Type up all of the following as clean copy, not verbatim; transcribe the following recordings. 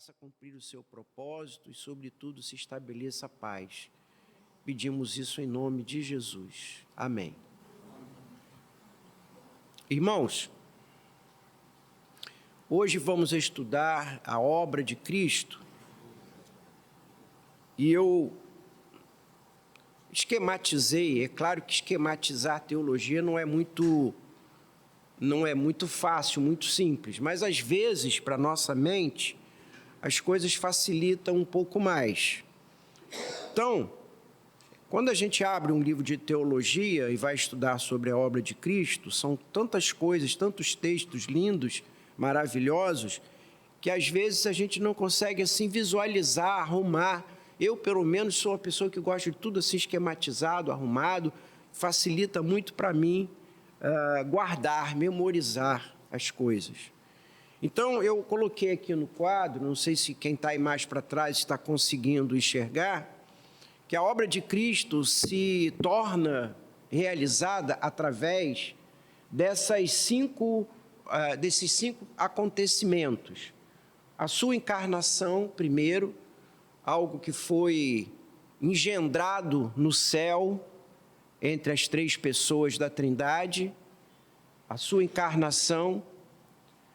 faça cumprir o seu propósito e, sobretudo, se estabeleça a paz. Pedimos isso em nome de Jesus. Amém. Irmãos, hoje vamos estudar a obra de Cristo e eu esquematizei. É claro que esquematizar a teologia não é muito fácil, muito simples, mas às vezes, para a nossa mente, as coisas facilitam um pouco mais. Então, quando a gente abre um livro de teologia e vai estudar sobre a obra de Cristo, são tantas coisas, tantos textos lindos, maravilhosos, que às vezes a gente não consegue assim visualizar, arrumar. Eu, pelo menos, sou uma pessoa que gosta de tudo assim esquematizado, arrumado, facilita muito para mim guardar, memorizar as coisas. Então, eu coloquei aqui no quadro, não sei se quem está aí mais para trás está conseguindo enxergar, que a obra de Cristo se torna realizada através desses cinco acontecimentos. A sua encarnação, primeiro, algo que foi engendrado no céu, entre as três pessoas da Trindade, a sua encarnação,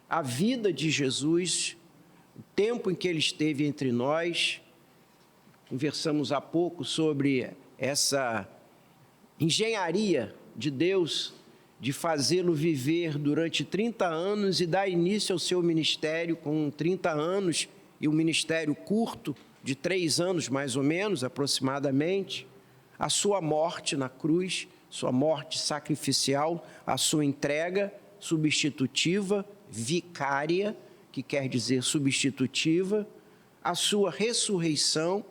a vida de Jesus, o tempo em que ele esteve entre nós. Conversamos há pouco sobre essa engenharia de Deus de fazê-lo viver durante 30 anos e dar início ao seu ministério com 30 anos e um ministério curto de 3 anos, mais ou menos, aproximadamente, a sua morte na cruz, sua morte sacrificial, a sua entrega substitutiva, vicária, que quer dizer substitutiva, a sua ressurreição,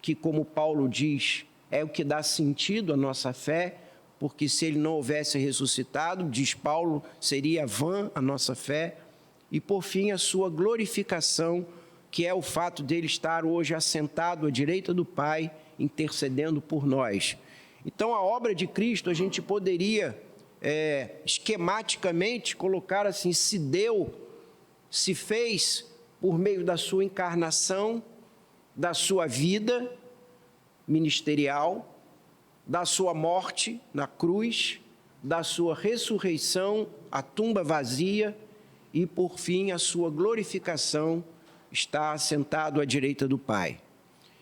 que, como Paulo diz, é o que dá sentido à nossa fé, porque se ele não houvesse ressuscitado, diz Paulo, seria vã a nossa fé, e por fim a sua glorificação, que é o fato dele estar hoje assentado à direita do Pai, intercedendo por nós. Então, a obra de Cristo, a gente poderia esquematicamente colocar assim: se fez por meio da sua encarnação, da sua vida ministerial, da sua morte na cruz, da sua ressurreição, a tumba vazia e, por fim, a sua glorificação, está assentado à direita do Pai.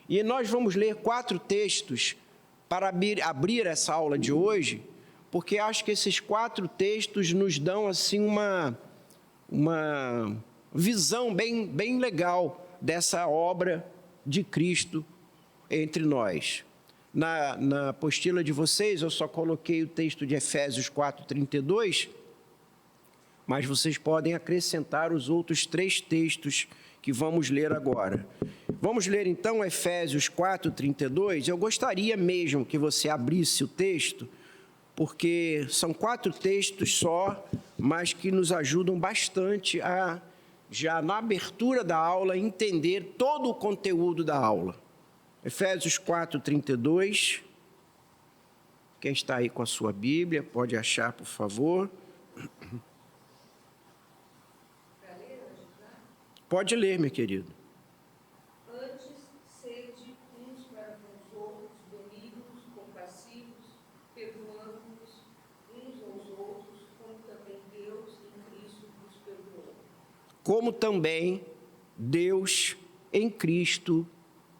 E nós vamos ler 4 textos para abrir essa aula de hoje, porque acho que esses 4 textos nos dão assim uma visão bem legal dessa obra de Cristo entre nós. Na apostila de vocês, eu só coloquei o texto de Efésios 4:32, mas vocês podem acrescentar os outros 3 textos que vamos ler agora. Vamos ler então Efésios 4:32. Eu gostaria mesmo que você abrisse o texto, porque são 4 textos só, mas que nos ajudam bastante a, já na abertura da aula, entender todo o conteúdo da aula. Efésios 4:32. Quem está aí com a sua Bíblia, pode achar, por favor. Pode ler, meu querido. Antes, sede uns para com os outros, benignos, compassivos, perdoando-vos uns aos outros, como também Deus em Cristo vos perdoou. Como também Deus em Cristo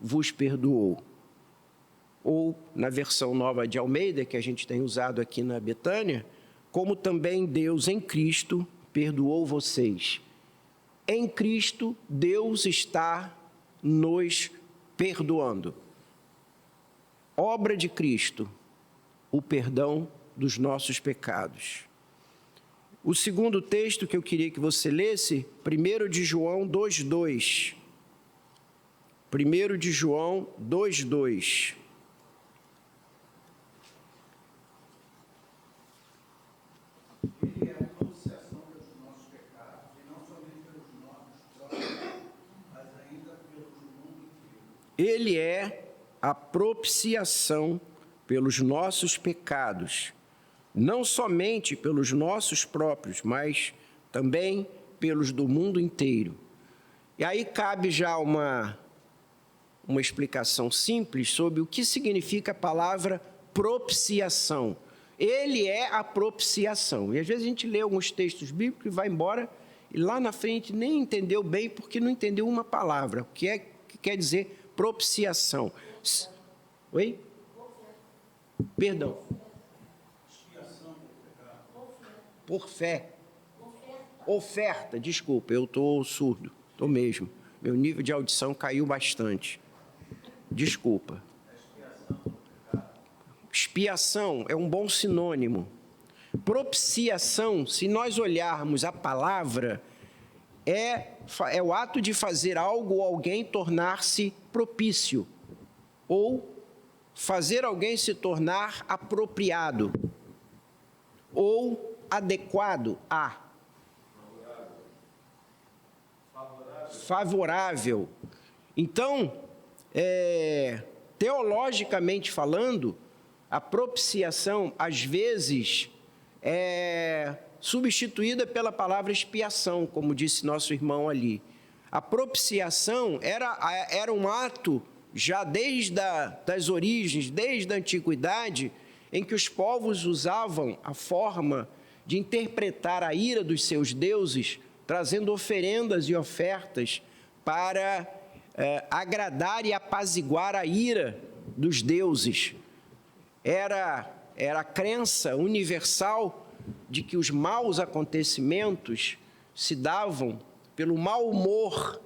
vos perdoou. Ou, na versão nova de Almeida, que a gente tem usado aqui na Betânia, como também Deus em Cristo perdoou vocês. Em Cristo, Deus está nos perdoando. Obra de Cristo, o perdão dos nossos pecados. O segundo texto que eu queria que você lesse, 1 de João 2:2. 1 de João 2:2. Ele é a propiciação pelos nossos pecados, não somente pelos nossos próprios, mas também pelos do mundo inteiro. E aí cabe já uma explicação simples sobre o que significa a palavra propiciação. Ele é a propiciação. E às vezes a gente lê alguns textos bíblicos e vai embora, e lá na frente nem entendeu bem, porque não entendeu uma palavra. O que quer dizer propiciação? Oi? Perdão. Por fé. Oferta, desculpa, eu estou surdo, estou mesmo. Meu nível de audição caiu bastante. Desculpa. Expiação é um bom sinônimo. Propiciação, se nós olharmos a palavra, é o ato de fazer algo ou alguém tornar-se propício, ou fazer alguém se tornar apropriado, ou adequado a. Favorável. Então, teologicamente falando, a propiciação, às vezes, é substituída pela palavra expiação, como disse nosso irmão ali. A propiciação era um ato, já desde das origens, desde a antiguidade, em que os povos usavam a forma de interpretar a ira dos seus deuses, trazendo oferendas e ofertas para agradar e apaziguar a ira dos deuses. Era a crença universal de que os maus acontecimentos se davam pelo mau humor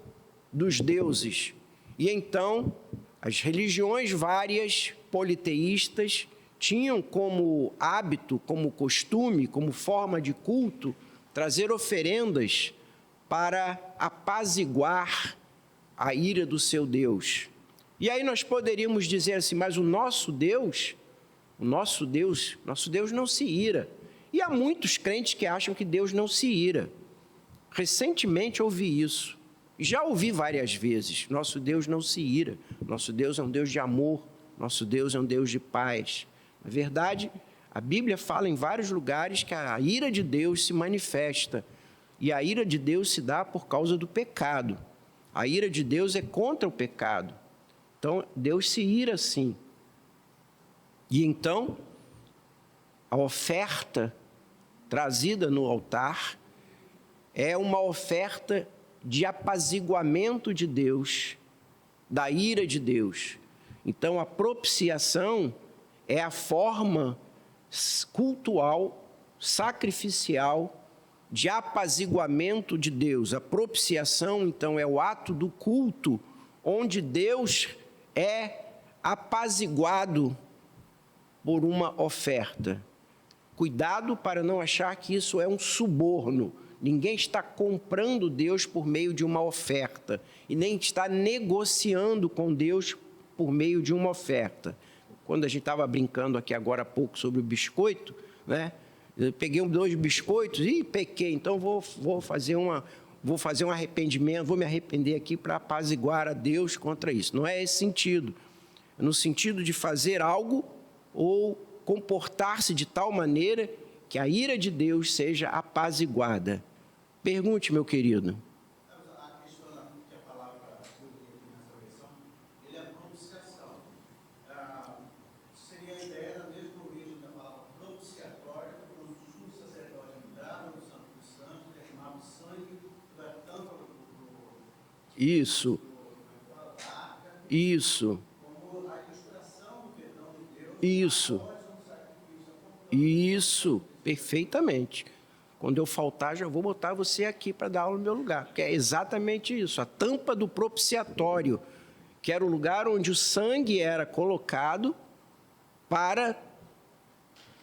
dos deuses. E então, as religiões várias politeístas tinham como hábito, como costume, como forma de culto, trazer oferendas para apaziguar a ira do seu Deus. E aí nós poderíamos dizer assim, mas o nosso Deus não se ira. E há muitos crentes que acham que Deus não se ira. Recentemente ouvi isso. Já ouvi várias vezes. Nosso Deus não se ira. Nosso Deus é um Deus de amor. Nosso Deus é um Deus de paz. Na verdade, a Bíblia fala em vários lugares que a ira de Deus se manifesta. E a ira de Deus se dá por causa do pecado. A ira de Deus é contra o pecado. Então, Deus se ira sim. E então, a oferta trazida no altar é uma oferta de apaziguamento de Deus, da ira de Deus. Então, a propiciação é a forma cultual, sacrificial, de apaziguamento de Deus. A propiciação, então, é o ato do culto, onde Deus é apaziguado por uma oferta. Cuidado para não achar que isso é um suborno. Ninguém está comprando Deus por meio de uma oferta e nem está negociando com Deus por meio de uma oferta. Quando a gente estava brincando aqui agora há pouco sobre o biscoito, né? Eu peguei 2 biscoitos e pequei, então vou fazer um arrependimento, vou me arrepender aqui para apaziguar a Deus contra isso. Não é esse sentido. É no sentido de fazer algo ou comportar-se de tal maneira que a ira de Deus seja apaziguada. Pergunte, meu querido. A questão que a palavra nessa versão, ele é a propiciação. Seria a ideia da mesma origem da palavra propiciatória, quando o sumo sacerdote entrava no Santo dos Santos, derramava o sangue da tampa do Isso. Isso. como a ilustração do perdão de Deus. Isso. Isso, perfeitamente. Quando eu faltar, já vou botar você aqui para dar aula no meu lugar, porque é exatamente isso, a tampa do propiciatório, que era o lugar onde o sangue era colocado para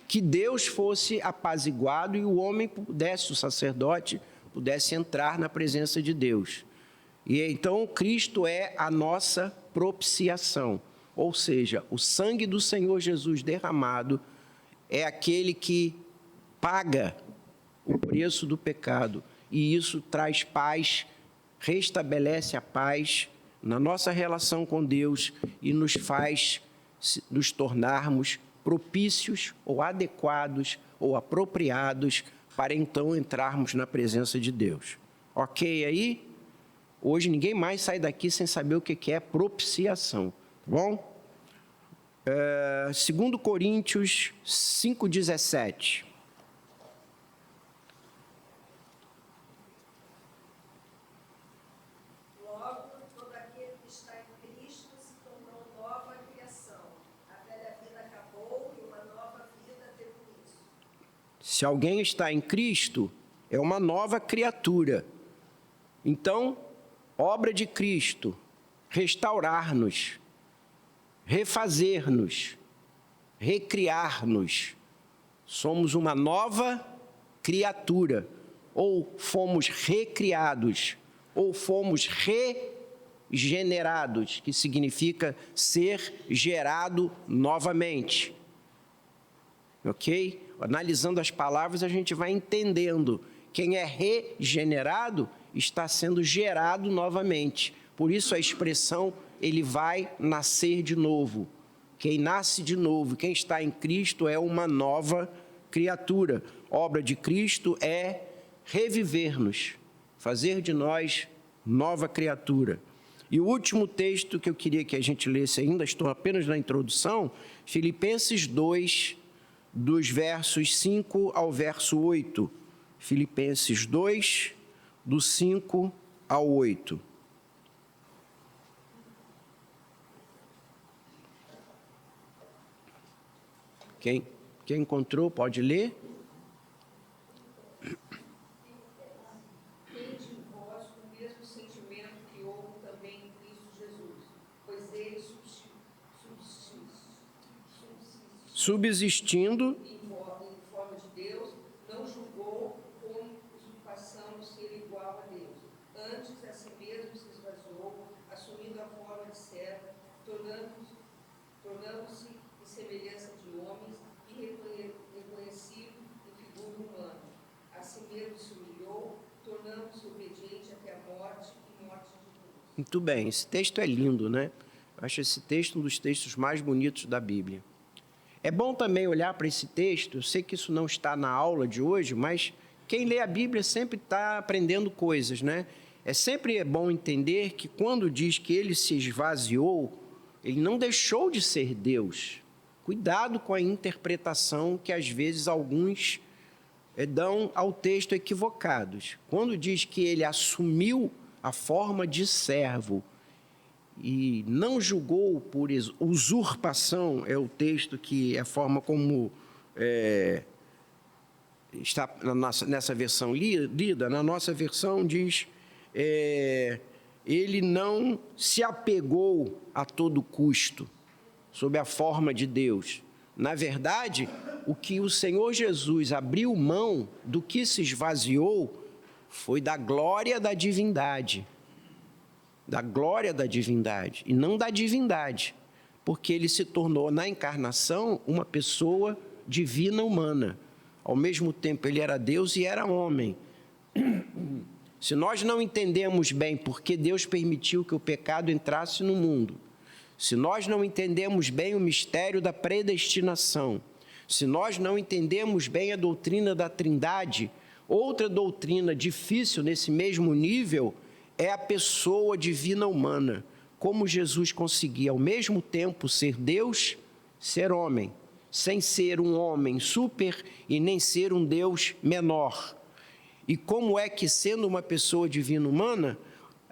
que Deus fosse apaziguado e o homem pudesse, o sacerdote, pudesse entrar na presença de Deus. E então Cristo é a nossa propiciação, ou seja, o sangue do Senhor Jesus derramado é aquele que paga o preço do pecado, e isso traz paz, restabelece a paz na nossa relação com Deus e nos faz nos tornarmos propícios ou adequados ou apropriados para então entrarmos na presença de Deus. Ok aí? Hoje ninguém mais sai daqui sem saber o que é propiciação, tá bom? 2 Coríntios 5,17. Logo, todo aquele que está em Cristo se tornou nova criação. A velha vida acabou e uma nova vida teve início. Se alguém está em Cristo, é uma nova criatura. Então, obra de Cristo, restaurar-nos, refazer-nos, recriar-nos. Somos uma nova criatura, ou fomos recriados, ou fomos regenerados, que significa ser gerado novamente. Ok? Analisando as palavras, a gente vai entendendo. Quem é regenerado está sendo gerado novamente. Por isso a expressão, ele vai nascer de novo. Quem nasce de novo, quem está em Cristo é uma nova criatura. Obra de Cristo é reviver-nos, fazer de nós nova criatura. E o último texto que eu queria que a gente lesse ainda, estou apenas na introdução, Filipenses 2, dos versos 5 ao verso 8. Filipenses 2, do 5 ao 8. Quem encontrou, pode ler. Tende em vós o mesmo sentimento que houve também em Cristo Jesus, pois ele Subsistindo em forma de Deus, não julgou como usurpação ser igual a Deus. Antes, a si mesmo se esvaziou, assumindo a forma de servo, tornando-se em semelhança de homens e reconhecido em figura humana. A si mesmo se humilhou, tornando-se obediente até a morte e morte de cruz. Muito bem, esse texto é lindo, né? Eu acho esse texto um dos textos mais bonitos da Bíblia. É bom também olhar para esse texto, eu sei que isso não está na aula de hoje, mas quem lê a Bíblia sempre está aprendendo coisas, né? Sempre é bom entender que quando diz que ele se esvaziou, ele não deixou de ser Deus. Cuidado com a interpretação que às vezes alguns dão ao texto equivocados. Quando diz que ele assumiu a forma de servo e não julgou por usurpação, é o texto que é a forma como está nessa versão lida. Na nossa versão diz, ele não se apegou a todo custo, sob a forma de Deus. Na verdade, o que o Senhor Jesus abriu mão do que se esvaziou foi da glória da divindade. Da glória da divindade, e não da divindade, porque ele se tornou, na encarnação, uma pessoa divina humana. Ao mesmo tempo, ele era Deus e era homem. Se nós não entendemos bem por que Deus permitiu que o pecado entrasse no mundo, se nós não entendemos bem o mistério da predestinação, se nós não entendemos bem a doutrina da Trindade, outra doutrina difícil nesse mesmo nível é a pessoa divina humana. Como Jesus conseguia ao mesmo tempo ser Deus, ser homem, sem ser um homem super e nem ser um Deus menor. E como é que, sendo uma pessoa divina humana,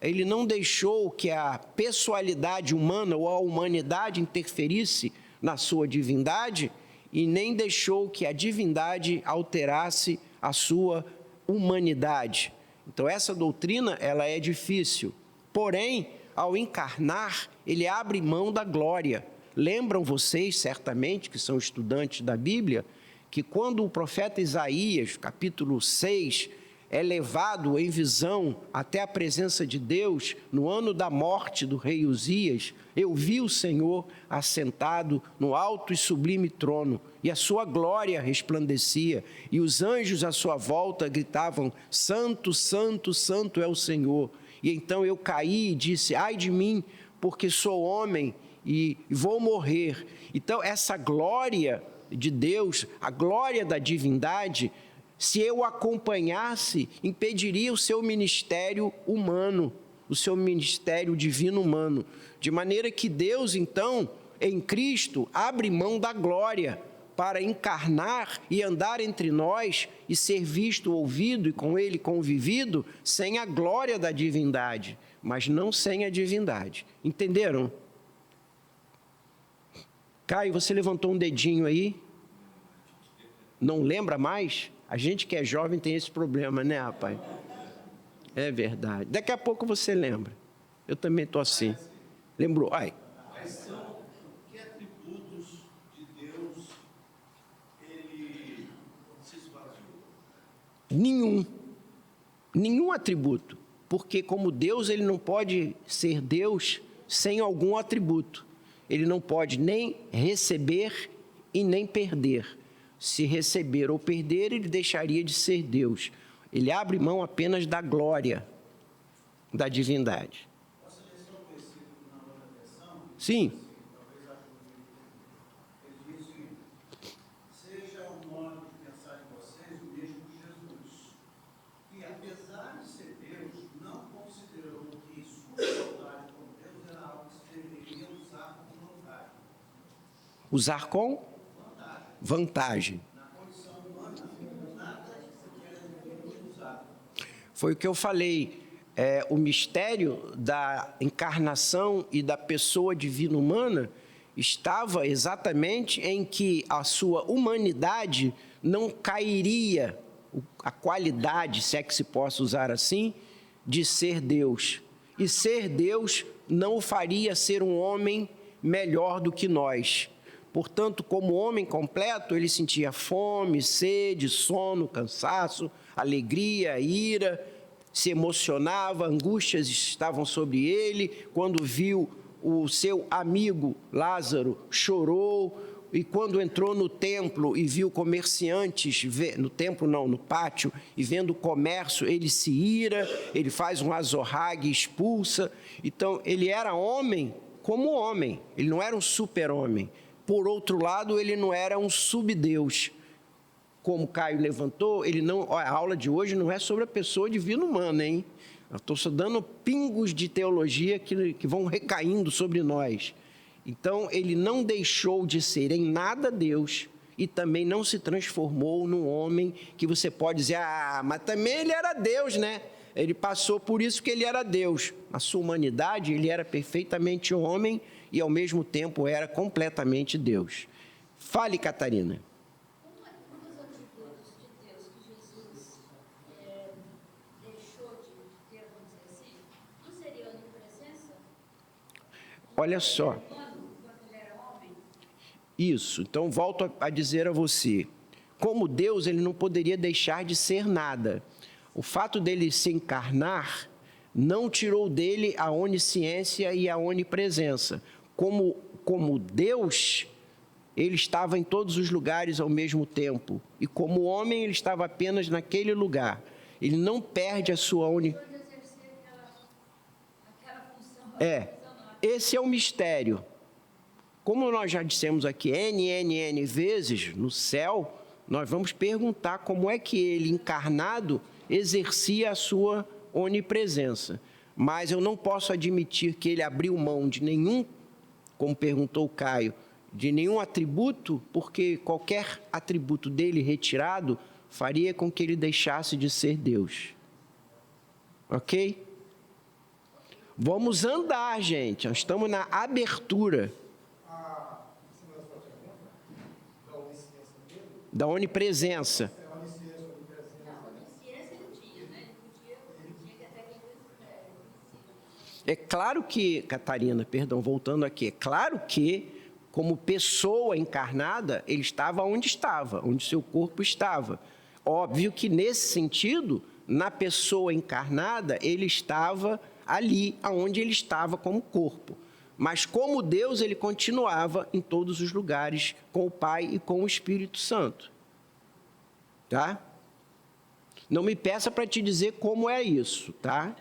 ele não deixou que a pessoalidade humana ou a humanidade interferisse na sua divindade e nem deixou que a divindade alterasse a sua humanidade. Então, essa doutrina, ela é difícil. Porém, ao encarnar, ele abre mão da glória. Lembram vocês, certamente, que são estudantes da Bíblia, que quando o profeta Isaías, capítulo 6, é levado em visão até a presença de Deus, no ano da morte do rei Uzias, eu vi o Senhor assentado no alto e sublime trono, e a sua glória resplandecia, e os anjos à sua volta gritavam, Santo, Santo, Santo é o Senhor. E então eu caí e disse, ai de mim, porque sou homem e vou morrer. Então essa glória de Deus, a glória da divindade, se eu o acompanhasse, impediria o seu ministério humano, o seu ministério divino humano, de maneira que Deus, então, em Cristo, abre mão da glória para encarnar e andar entre nós e ser visto, ouvido e com Ele convivido sem a glória da divindade, mas não sem a divindade. Entenderam? Caio, você levantou um dedinho aí? Não lembra mais? A gente que é jovem tem esse problema, né, rapaz? É verdade. Daqui a pouco você lembra. Eu também estou assim. Lembrou? Ai. Quais são, que atributos de Deus ele se esvaziou? Nenhum atributo. Porque como Deus, ele não pode ser Deus sem algum atributo. Ele não pode nem receber e nem perder. Se receber ou perder, ele deixaria de ser Deus. Ele abre mão apenas da glória da divindade. Posso ler só um versículo na outra versão? Sim. Talvez ajude. Ele diz o seguinte: seja o modo de pensar em vocês o mesmo que Jesus, que apesar de ser Deus, não considerou que sua igualdade com Deus era algo que se deveria usar como vantagem. Usar com? Vantagem. Na condição humana, nada que era deveria usar. Foi o que eu falei. O mistério da encarnação e da pessoa divina humana estava exatamente em que a sua humanidade não cairia, a qualidade, se é que se possa usar assim, de ser Deus. E ser Deus não o faria ser um homem melhor do que nós. Portanto, como homem completo, ele sentia fome, sede, sono, cansaço, alegria, ira, se emocionava, angústias estavam sobre ele. Quando viu o seu amigo Lázaro, chorou. E quando entrou no templo e viu comerciantes, no templo não, no pátio, e vendo o comércio, ele se ira, ele faz um azorrague, expulsa. Então, ele era homem como homem, ele não era um super-homem. Por outro lado, ele não era um subdeus. Como Caio levantou, a aula de hoje não é sobre a pessoa divina humana, hein? Eu estou só dando pingos de teologia que vão recaindo sobre nós. Então, ele não deixou de ser em nada Deus e também não se transformou num homem que você pode dizer, mas também ele era Deus, né? Ele passou por isso que ele era Deus. Na sua humanidade, ele era perfeitamente homem e, ao mesmo tempo, era completamente Deus. Fale, Catarina. Um dos atributos de Deus que Jesus deixou de ter, vamos dizer assim, não seria a onipresença? Olha só. Quando ele era homem? Isso. Então, volto a dizer a você. Como Deus, ele não poderia deixar de ser nada. O fato dele se encarnar não tirou dele a onisciência e a onipresença. Como Deus, ele estava em todos os lugares ao mesmo tempo. E como homem, ele estava apenas naquele lugar. Ele não perde a sua onisciência. Esse é o mistério. Como nós já dissemos aqui, N vezes, no céu, nós vamos perguntar como é que ele, encarnado, exercia a sua onipresença. Mas eu não posso admitir que ele abriu mão de nenhum, como perguntou o Caio, de nenhum atributo, porque qualquer atributo dele retirado faria com que ele deixasse de ser Deus. Ok? Vamos andar, gente. Nós estamos na abertura da onipresença. A onisciência ele tinha, né? Ele tinha até que É claro que, Catarina, voltando aqui, é claro que, como pessoa encarnada, ele estava onde seu corpo estava. Óbvio que, nesse sentido, na pessoa encarnada, ele estava ali, onde ele estava como corpo. Mas, como Deus, ele continuava em todos os lugares com o Pai e com o Espírito Santo. Tá? Não me peça para te dizer como é isso, tá?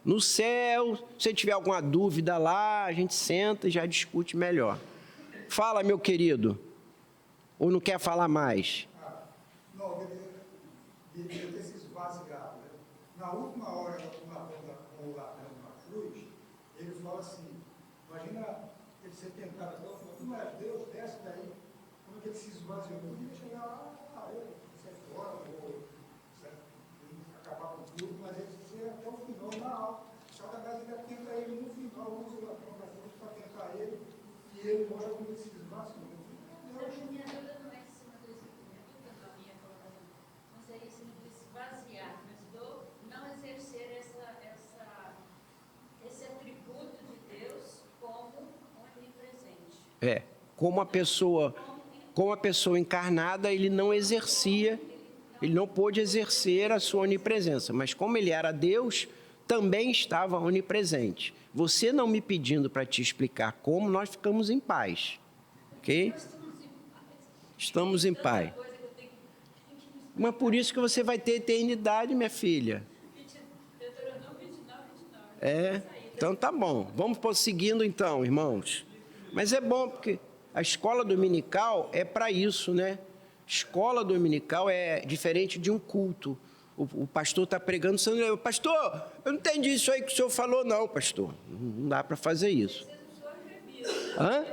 No céu, se tiver alguma dúvida lá, a gente senta e já discute melhor. Fala, meu querido. Ou não quer falar mais? Não, devia ter se esvaziado. Né? Na última hora, com o ladrão na assim, imagina ele ser tentado, tu não és Deus, desce daí, como é que ele se esvaziou? Ele podia chegar lá, eu sair fora, ou acabar com tudo, mas ele disse até o final, na Satanás ainda tenta ele no final, usa a provação para tentar ele, e ele mostra como ele se esvaziou. Minha dúvida não é em cima do esvaziamento, a minha colocação, mas é em cima do esvaziar, mas do não exercer esse atributo de Deus como onipresente. Como a pessoa encarnada, ele não exercia, ele não pôde exercer a sua onipresença, mas como ele era Deus, também estava onipresente. Você não me pedindo para te explicar como, nós ficamos em paz, ok? Estamos em paz. Mas por isso que você vai ter eternidade, minha filha. Então tá bom. Vamos prosseguindo então, irmãos. Mas é bom porque a escola dominical é para isso, né? Escola dominical é diferente de um culto. O pastor está pregando, pastor, eu não entendi isso aí que o senhor falou, não, pastor. Não dá para fazer isso. Hã?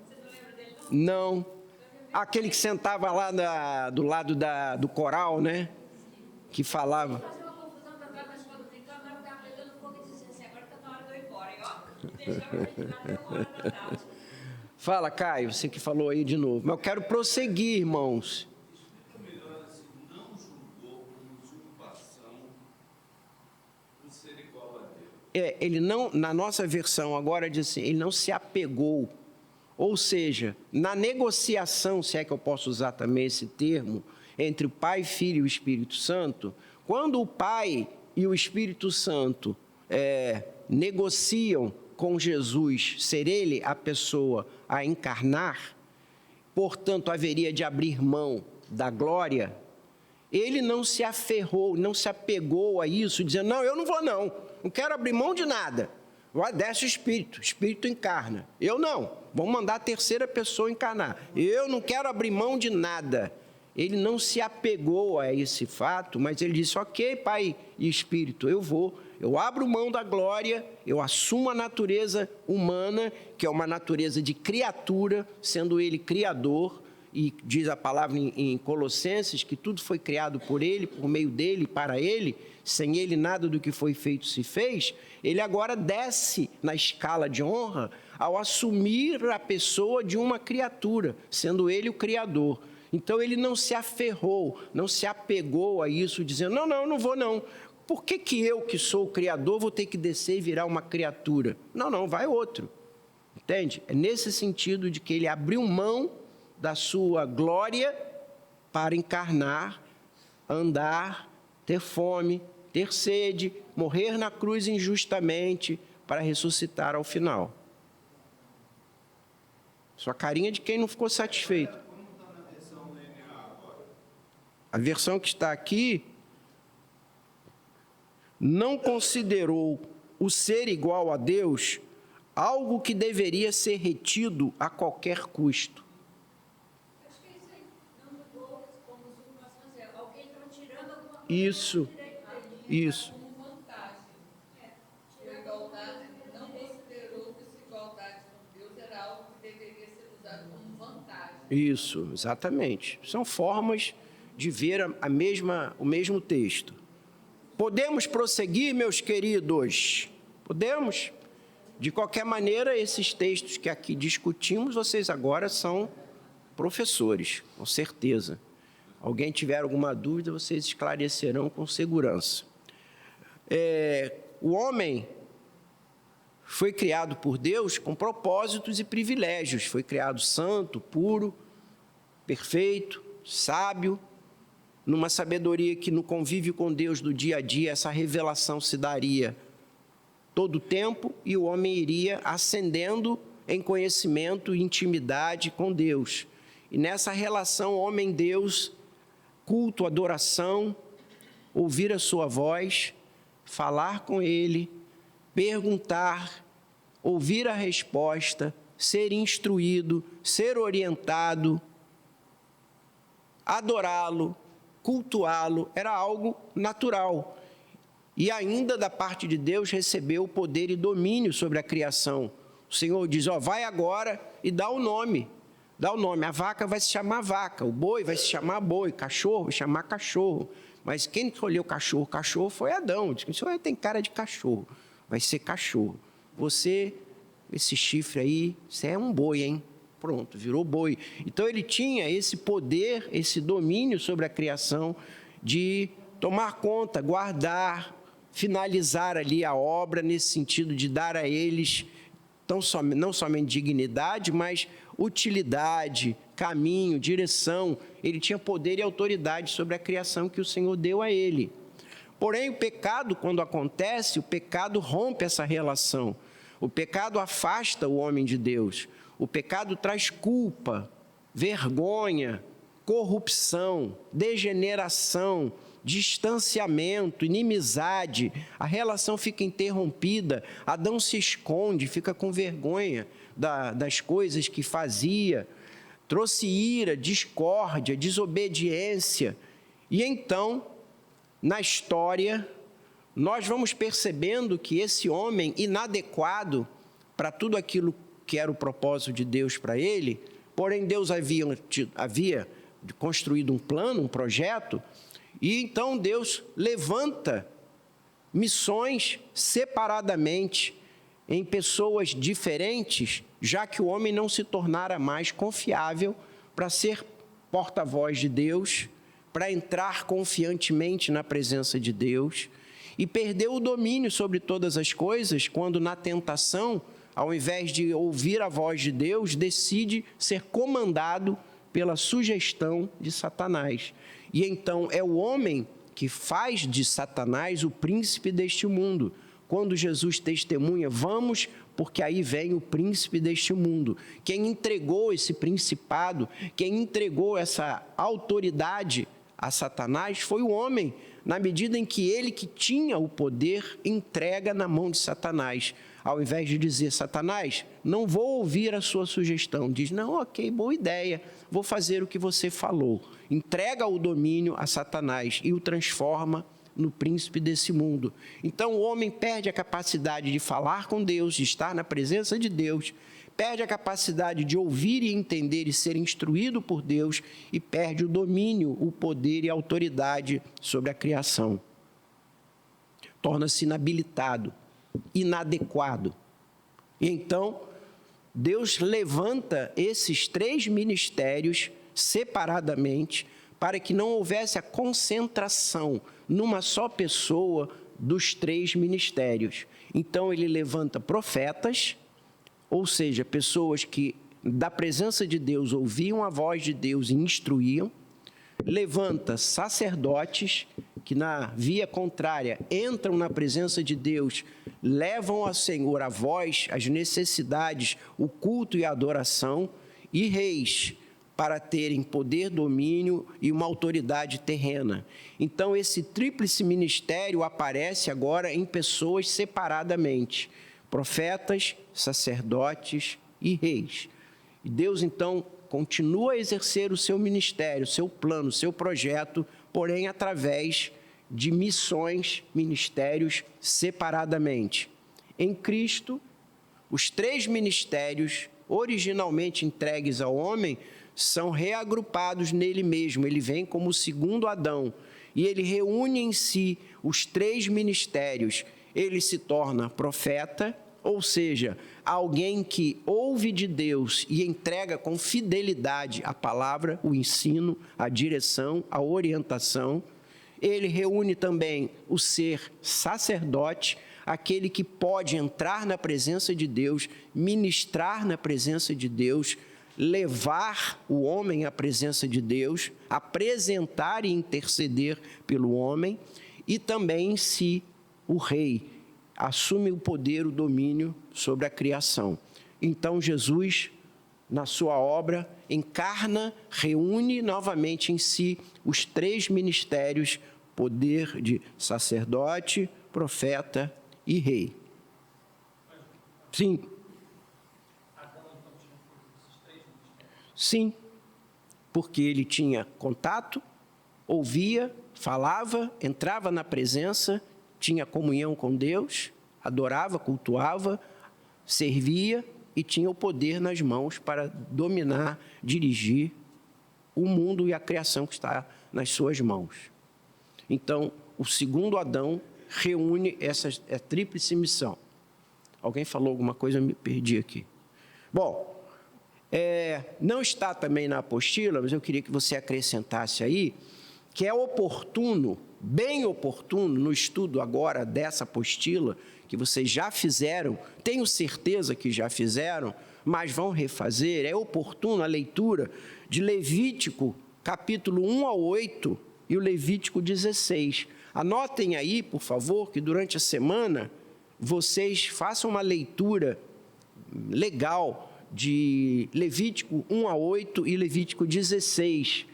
Você não lembra dele, não? Não. Aquele que sentava lá do lado do coral, né? Que falava. Fazer uma confusão para trás na escola dominical, na hora que estava pegando fogo e disse assim, agora está na hora de eu ir embora, hein, ó? Deixava a gente lá até 1h da tarde. Fala, Caio, você que falou aí de novo. Mas eu quero prosseguir, irmãos. Explica melhor assim, não julgou como usurpação o ser igual a Deus. Ele não, na nossa versão agora diz assim, ele não se apegou. Ou seja, na negociação, se é que eu posso usar também esse termo, entre o Pai, Filho e o Espírito Santo, quando o Pai e o Espírito Santo negociam com Jesus, ser ele a pessoa a encarnar, portanto, haveria de abrir mão da glória, ele não se aferrou, não se apegou a isso, dizendo, não, eu não vou não quero abrir mão de nada. Desce o Espírito encarna. Eu não, vamos mandar a terceira pessoa encarnar. Eu não quero abrir mão de nada. Ele não se apegou a esse fato, mas ele disse, ok, Pai e Espírito, eu abro mão da glória, eu assumo a natureza humana, que é uma natureza de criatura, sendo ele criador, e diz a palavra em Colossenses, que tudo foi criado por ele, por meio dele, para ele, sem ele nada do que foi feito se fez, ele agora desce na escala de honra ao assumir a pessoa de uma criatura, sendo ele o criador. Então ele não se aferrou, não se apegou a isso, dizendo, não vou não. Por que eu, que sou o criador, vou ter que descer e virar uma criatura? Não, vai outro. Entende? É nesse sentido de que ele abriu mão da sua glória para encarnar, andar, ter fome, ter sede, morrer na cruz injustamente para ressuscitar ao final. Sua carinha de quem não ficou satisfeito. Como está na versão NA agora? A versão que está aqui não considerou o ser igual a Deus algo que deveria ser retido a qualquer custo. Acho que é isso aí. Não mudou como usurpação, alguém estava tirando alguma coisa. Isso. Como vantagem. A igualdade, não considerou que essa igualdade com Deus era algo que deveria ser usado como vantagem. Isso, exatamente. São formas de ver o mesmo texto. Podemos prosseguir, meus queridos? Podemos? De qualquer maneira, esses textos que aqui discutimos, vocês agora são professores, com certeza. Alguém tiver alguma dúvida, vocês esclarecerão com segurança. O homem foi criado por Deus com propósitos e privilégios. Foi criado santo, puro, perfeito, sábio, numa sabedoria que no convívio com Deus do dia a dia, essa revelação se daria todo o tempo e o homem iria ascendendo em conhecimento e intimidade com Deus. E nessa relação homem-Deus, culto, adoração, ouvir a sua voz, falar com ele, perguntar, ouvir a resposta, ser instruído, ser orientado, adorá-lo, cultuá-lo, era algo natural. e ainda da parte de Deus recebeu poder e domínio sobre a criação. O Senhor diz, vai agora e dá o nome. Dá o nome. A vaca vai se chamar vaca, o boi vai se chamar boi, cachorro vai se chamar cachorro. Mas quem escolheu cachorro foi Adão. Diz que o Senhor tem cara de cachorro, vai ser cachorro. Você, esse chifre aí, você é um boi, hein? Pronto, virou boi. Então ele tinha esse poder, esse domínio sobre a criação de tomar conta, guardar, finalizar ali a obra, nesse sentido de dar a eles não somente dignidade, mas utilidade, caminho, direção. Ele tinha poder e autoridade sobre a criação que o Senhor deu a ele. Porém, o pecado, quando acontece, o pecado rompe essa relação. O pecado afasta o homem de Deus. O pecado traz culpa, vergonha, corrupção, degeneração, distanciamento, inimizade, a relação fica interrompida, Adão se esconde, fica com vergonha das coisas que fazia, trouxe ira, discórdia, desobediência. E então, na história, nós vamos percebendo que esse homem inadequado para tudo aquilo que era o propósito de Deus para ele, porém Deus havia construído um plano, um projeto, e então Deus levanta missões separadamente em pessoas diferentes, já que o homem não se tornara mais confiável para ser porta-voz de Deus, para entrar confiantemente na presença de Deus, e perdeu o domínio sobre todas as coisas quando, na tentação, ao invés de ouvir a voz de Deus, decide ser comandado pela sugestão de Satanás. E então é o homem que faz de Satanás o príncipe deste mundo. Quando Jesus testemunha, vamos, porque aí vem o príncipe deste mundo. Quem entregou esse principado, quem entregou essa autoridade a Satanás foi o homem, na medida em que ele que tinha o poder entrega na mão de Satanás. Ao invés de dizer, Satanás, não vou ouvir a sua sugestão. Diz, não, ok, boa ideia, vou fazer o que você falou. Entrega o domínio a Satanás e o transforma no príncipe desse mundo. Então o homem perde a capacidade de falar com Deus, de estar na presença de Deus, perde a capacidade de ouvir e entender e ser instruído por Deus e perde o domínio, o poder e a autoridade sobre a criação. Torna-se inabilitado, inadequado. E então, Deus levanta esses 3 ministérios separadamente para que não houvesse a concentração numa só pessoa dos 3 ministérios. Então, ele levanta profetas, ou seja, pessoas que da presença de Deus ouviam a voz de Deus e instruíam, levanta sacerdotes, que na via contrária entram na presença de Deus, levam ao Senhor a voz, as necessidades, o culto e a adoração, e reis, para terem poder, domínio e uma autoridade terrena. Então, esse tríplice ministério aparece agora em pessoas separadamente, profetas, sacerdotes e reis. E Deus, então, continua a exercer o seu ministério, o seu plano, o seu projeto, porém através de missões, ministérios separadamente. Em Cristo, os 3 ministérios originalmente entregues ao homem são reagrupados nele mesmo. Ele vem como o segundo Adão e ele reúne em si os 3 ministérios. Ele se torna profeta, ou seja, alguém que ouve de Deus e entrega com fidelidade a palavra, o ensino, a direção, a orientação. Ele reúne também o ser sacerdote, aquele que pode entrar na presença de Deus, ministrar na presença de Deus, levar o homem à presença de Deus, apresentar e interceder pelo homem, e também em si o rei assume o poder, o domínio sobre a criação. Então Jesus, na sua obra, encarna, reúne novamente em si os 3 ministérios, poder de sacerdote, profeta e rei. Sim. Sim, porque ele tinha contato, ouvia, falava, entrava na presença tinha comunhão com Deus, adorava, cultuava, servia e tinha o poder nas mãos para dominar, dirigir o mundo e a criação que está nas suas mãos. Então, o segundo Adão reúne essa tríplice missão. Alguém falou alguma coisa? Eu me perdi aqui. Bom, não está também na apostila, mas eu queria que você acrescentasse aí, que é oportuno, bem oportuno, no estudo agora dessa apostila, que vocês já fizeram, tenho certeza que já fizeram, mas vão refazer, é oportuno a leitura de Levítico, capítulo 1 a 8 e o Levítico 16. Anotem aí, por favor, que durante a semana vocês façam uma leitura legal de Levítico 1 a 8 e Levítico 16.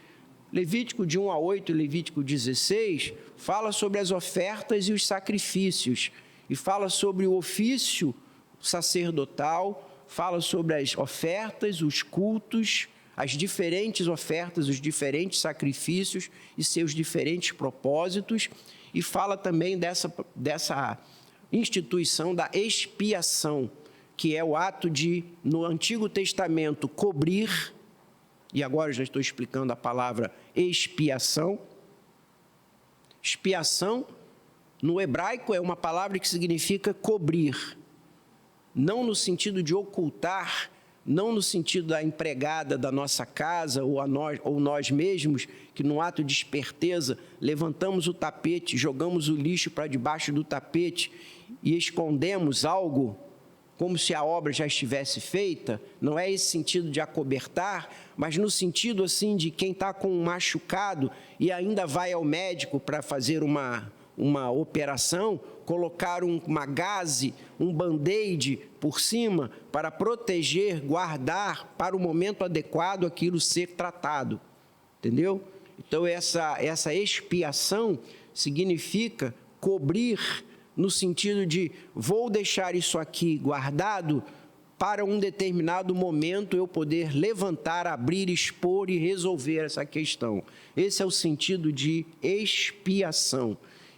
Levítico de 1 a 8 e Levítico 16 fala sobre as ofertas e os sacrifícios, e fala sobre o ofício sacerdotal, fala sobre as ofertas, os cultos, as diferentes ofertas, os diferentes sacrifícios e seus diferentes propósitos, e fala também dessa instituição da expiação, que é o ato de, no Antigo Testamento, cobrir, e agora eu já estou explicando a palavra expiação. Expiação, no hebraico, é uma palavra que significa cobrir, não no sentido de ocultar, não no sentido da empregada da nossa casa ou nós mesmos, que no ato de esperteza levantamos o tapete, jogamos o lixo para debaixo do tapete e escondemos algo como se a obra já estivesse feita. Não é esse sentido de acobertar, mas no sentido assim de quem está com um machucado e ainda vai ao médico para fazer uma operação, colocar uma gaze, um band-aid por cima para proteger, guardar para o momento adequado aquilo ser tratado, entendeu? Então essa expiação significa cobrir, no sentido de vou deixar isso aqui guardado para um determinado momento eu poder levantar, abrir, expor e resolver essa questão. Esse é o sentido de expiação,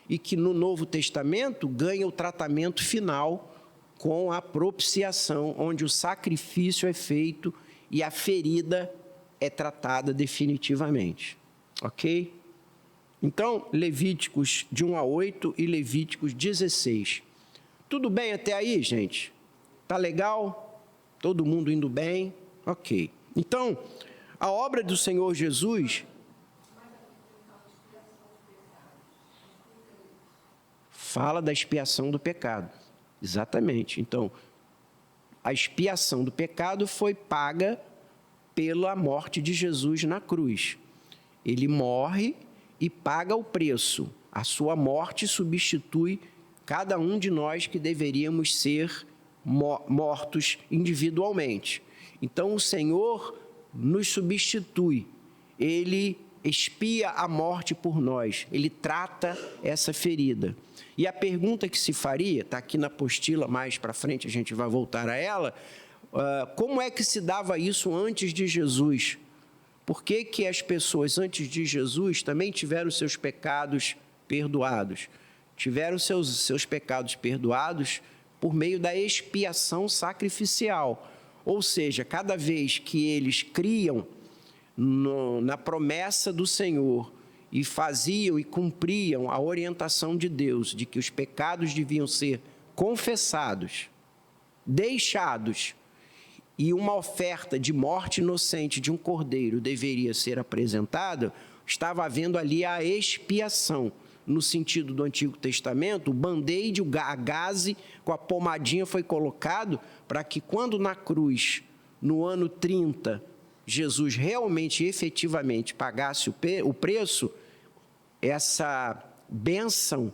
e que no Novo Testamento ganha o tratamento final com a propiciação, onde o sacrifício é feito e a ferida é tratada definitivamente. Ok? Então, Levíticos de 1 a 8 e Levíticos 16. Tudo bem até aí, gente? Tá legal? Todo mundo indo bem? Ok. Então, a obra do Senhor Jesus fala da expiação do pecado. Exatamente. Então, a expiação do pecado foi paga pela morte de Jesus na cruz. Ele morre e paga o preço. A sua morte substitui cada um de nós que deveríamos ser mortos individualmente. Então, o Senhor nos substitui. Ele expia a morte por nós. Ele trata essa ferida. E a pergunta que se faria, está aqui na apostila, mais para frente a gente vai voltar a ela, como é que se dava isso antes de Jesus? Por que que as pessoas antes de Jesus também tiveram seus pecados perdoados? Tiveram seus pecados perdoados por meio da expiação sacrificial. Ou seja, cada vez que eles criam na promessa do Senhor e faziam e cumpriam a orientação de Deus de que os pecados deviam ser confessados, deixados, e uma oferta de morte inocente de um cordeiro deveria ser apresentada, estava havendo ali a expiação. No sentido do Antigo Testamento, o band-aid, a gaze com a pomadinha foi colocado para que quando na cruz, no ano 30, Jesus realmente, efetivamente pagasse o preço, essa bênção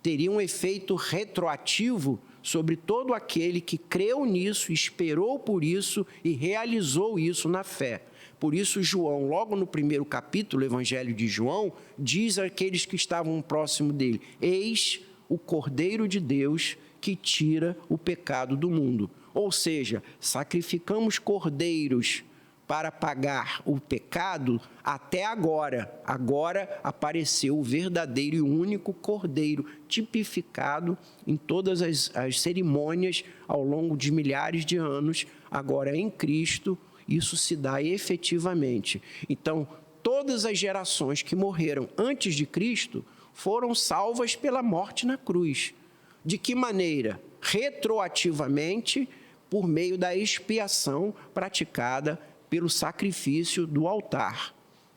teria um efeito retroativo sobre todo aquele que creu nisso, esperou por isso e realizou isso na fé. Por isso, João, logo no primeiro capítulo, o Evangelho de João, diz àqueles que estavam próximo dele: eis o Cordeiro de Deus que tira o pecado do mundo. Ou seja, sacrificamos cordeiros para pagar o pecado até agora. Agora apareceu o verdadeiro e único Cordeiro, tipificado em todas as cerimônias ao longo de milhares de anos. Agora em Cristo, isso se dá efetivamente. Então, todas as gerações que morreram antes de Cristo foram salvas pela morte na cruz. De que maneira? Retroativamente, por meio da expiação praticada pelo sacrifício do altar,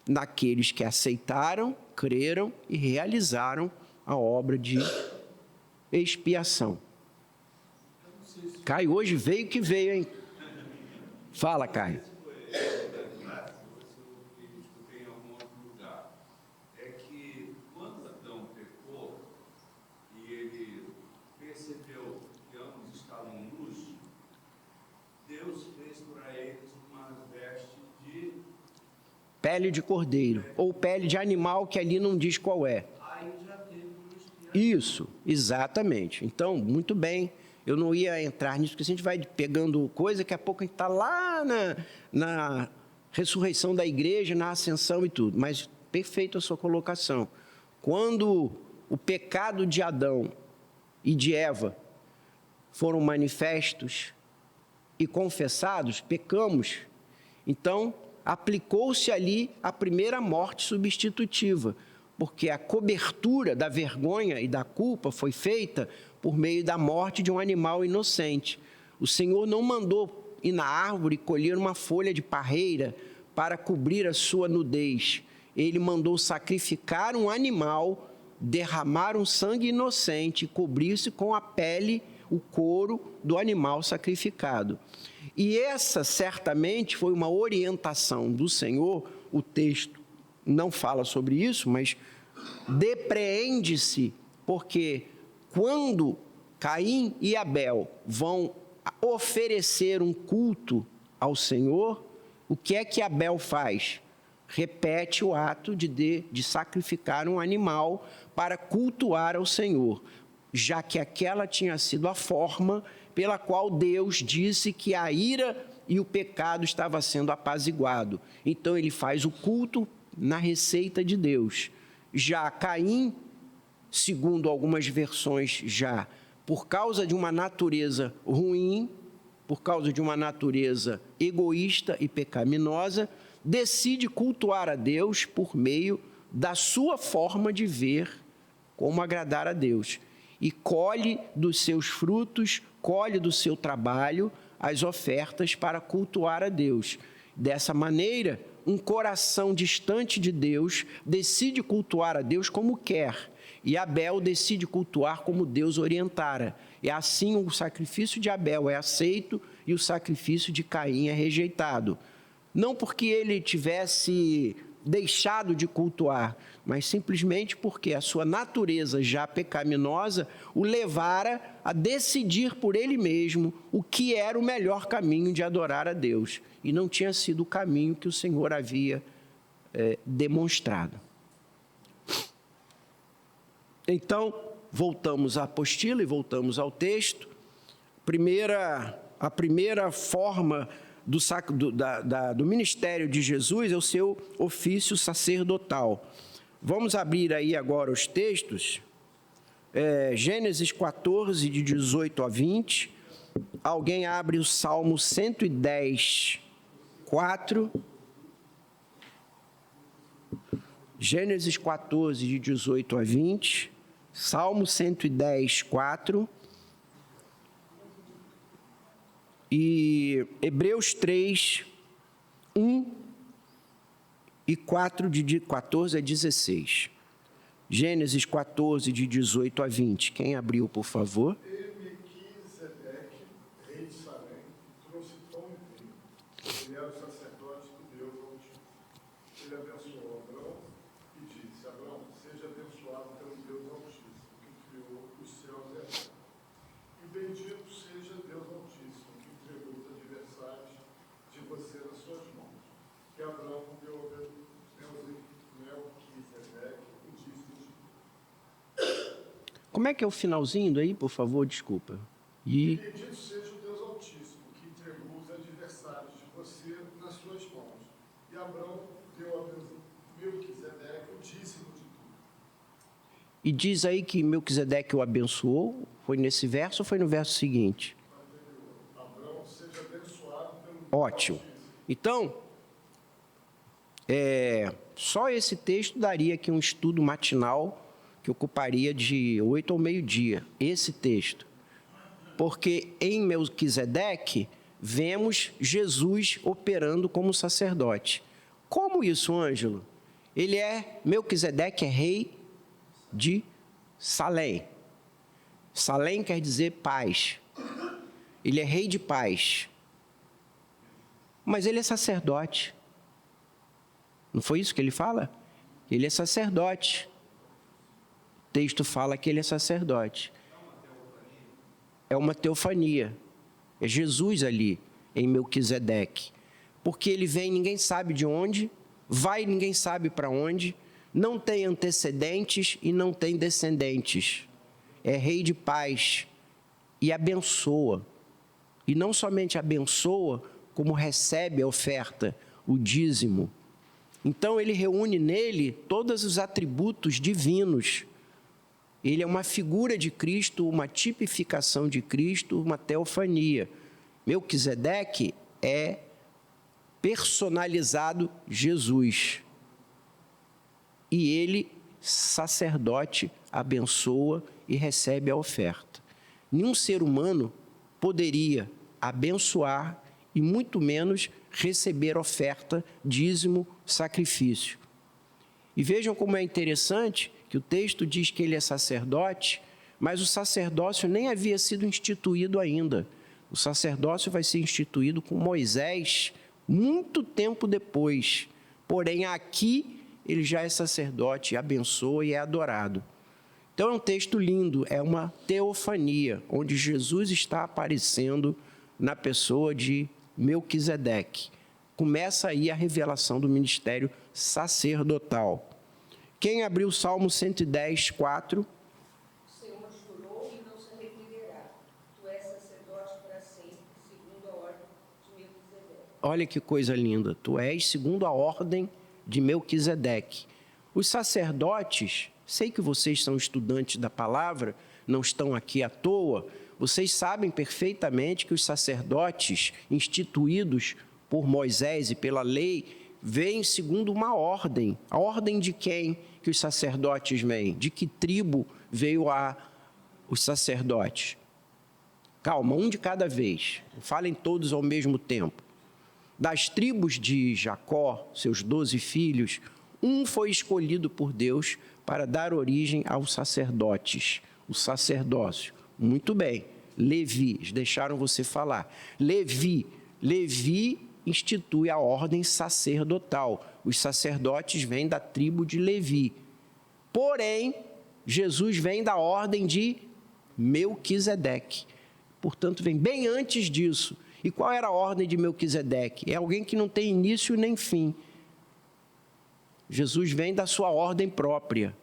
naqueles que aceitaram, creram e realizaram a obra de expiação. Caio, hoje veio que veio, hein? Fala, Caio. Pele de cordeiro, ou pele de animal, que ali não diz qual é. Isso, exatamente. Então, muito bem, eu não ia entrar nisso, porque a gente vai pegando coisa, daqui a pouco a gente está lá na ressurreição da igreja, na ascensão e tudo. Mas, perfeita a sua colocação. Quando o pecado de Adão e de Eva foram manifestos e confessados, pecamos, então aplicou-se ali a primeira morte substitutiva, porque a cobertura da vergonha e da culpa foi feita por meio da morte de um animal inocente. O Senhor não mandou ir na árvore e colher uma folha de parreira para cobrir a sua nudez. Ele mandou sacrificar um animal, derramar um sangue inocente e cobrir-se com a pele, o couro do animal sacrificado. E essa, certamente, foi uma orientação do Senhor. O texto não fala sobre isso, mas depreende-se, porque quando Caim e Abel vão oferecer um culto ao Senhor, o que é que Abel faz? Repete o ato de sacrificar um animal para cultuar ao Senhor, já que aquela tinha sido a forma pela qual Deus disse que a ira e o pecado estava sendo apaziguado. Então ele faz o culto na receita de Deus. Já Caim, segundo algumas versões, já por causa de uma natureza ruim, por causa de uma natureza egoísta e pecaminosa, decide cultuar a Deus por meio da sua forma de ver como agradar a Deus. E colhe dos seus frutos, colhe do seu trabalho as ofertas para cultuar a Deus. Dessa maneira, um coração distante de Deus decide cultuar a Deus como quer, e Abel decide cultuar como Deus orientara. E assim o sacrifício de Abel é aceito e o sacrifício de Caim é rejeitado. Não porque ele tivesse deixado de cultuar, mas simplesmente porque a sua natureza já pecaminosa o levara a decidir por ele mesmo o que era o melhor caminho de adorar a Deus. E não tinha sido o caminho que o Senhor havia demonstrado. Então, voltamos à apostila e voltamos ao texto. A primeira forma do ministério de Jesus é o seu ofício sacerdotal. Vamos abrir aí agora os textos. Gênesis 14, de 18 a 20. Alguém abre o Salmo 110, 4. Gênesis 14, de 18 a 20. Salmo 110, 4. E Hebreus 3, 1 e 4, de 14 a 16. Gênesis 14, de 18 a 20. Quem abriu, por favor? Melquisedeque, rei de Salém, trouxe pão e vinho. Ele era o sacerdote do Deus Altíssimo. Ele abençoou Abrão e disse: Abrão, seja abençoado pelo Deus Altíssimo, que criou os céus e a terra. E bendito seja Deus Altíssimo, que entregou os adversários de você nas suas mãos. Que Abrão deu a Melquisedeque e disse-lhe: Como é que é o finalzinho daí, por favor? Desculpa. E bendito seja o Deus Altíssimo, que entregou os adversários de você nas suas mãos. E diz aí que Melquisedeque o abençoou. Foi nesse verso ou foi no verso seguinte? Abraão seja abençoado pelo... Ótimo. Então, só esse texto daria aqui um estudo matinal que ocuparia de 8 ao meio-dia. Esse texto. Porque em Melquisedeque vemos Jesus operando como sacerdote. Como isso, Ângelo? Melquisedeque é rei de Salém. Salém quer dizer paz. Ele é rei de paz. Mas ele é sacerdote. Não foi isso que ele fala? Ele é sacerdote. O texto fala que ele é sacerdote. É uma teofania. É Jesus ali, em Melquisedeque. Porque ele vem, ninguém sabe de onde, vai, ninguém sabe para onde, não tem antecedentes e não tem descendentes. É rei de paz e abençoa. E não somente abençoa, como recebe a oferta, o dízimo. Então ele reúne nele todos os atributos divinos. Ele é uma figura de Cristo, uma tipificação de Cristo, uma teofania. Melquisedeque é personalizado Jesus. E ele, sacerdote, abençoa e recebe a oferta. Nenhum ser humano poderia abençoar e muito menos receber oferta, dízimo, sacrifício. E vejam como é interessante que o texto diz que ele é sacerdote, mas o sacerdócio nem havia sido instituído ainda. O sacerdócio vai ser instituído com Moisés muito tempo depois. Porém, aqui ele já é sacerdote, abençoa e é adorado. Então é um texto lindo, é uma teofania, onde Jesus está aparecendo na pessoa de Melquisedeque. Começa aí a revelação do ministério sacerdotal. Quem abriu o Salmo 110, 4? O Senhor jurou e não se arrependerá. Tu és sacerdote para sempre, segundo a ordem de Melquisedeque. Olha que coisa linda. Tu és segundo a ordem de Melquisedeque. Os sacerdotes, sei que vocês são estudantes da palavra, não estão aqui à toa, vocês sabem perfeitamente que os sacerdotes instituídos por Moisés e pela lei vêm segundo uma ordem. A ordem de quem que os sacerdotes vêm? De que tribo veio os sacerdotes? Calma, um de cada vez. Falem todos ao mesmo tempo. Das tribos de Jacó, seus 12 filhos, um foi escolhido por Deus para dar origem aos sacerdotes, o sacerdócio. Muito bem. Levi, eles deixaram você falar. Levi institui a ordem sacerdotal. Os sacerdotes vêm da tribo de Levi. Porém, Jesus vem da ordem de Melquisedeque. Portanto, vem bem antes disso. E qual era a ordem de Melquisedeque? É alguém que não tem início nem fim. Jesus vem da sua ordem própria,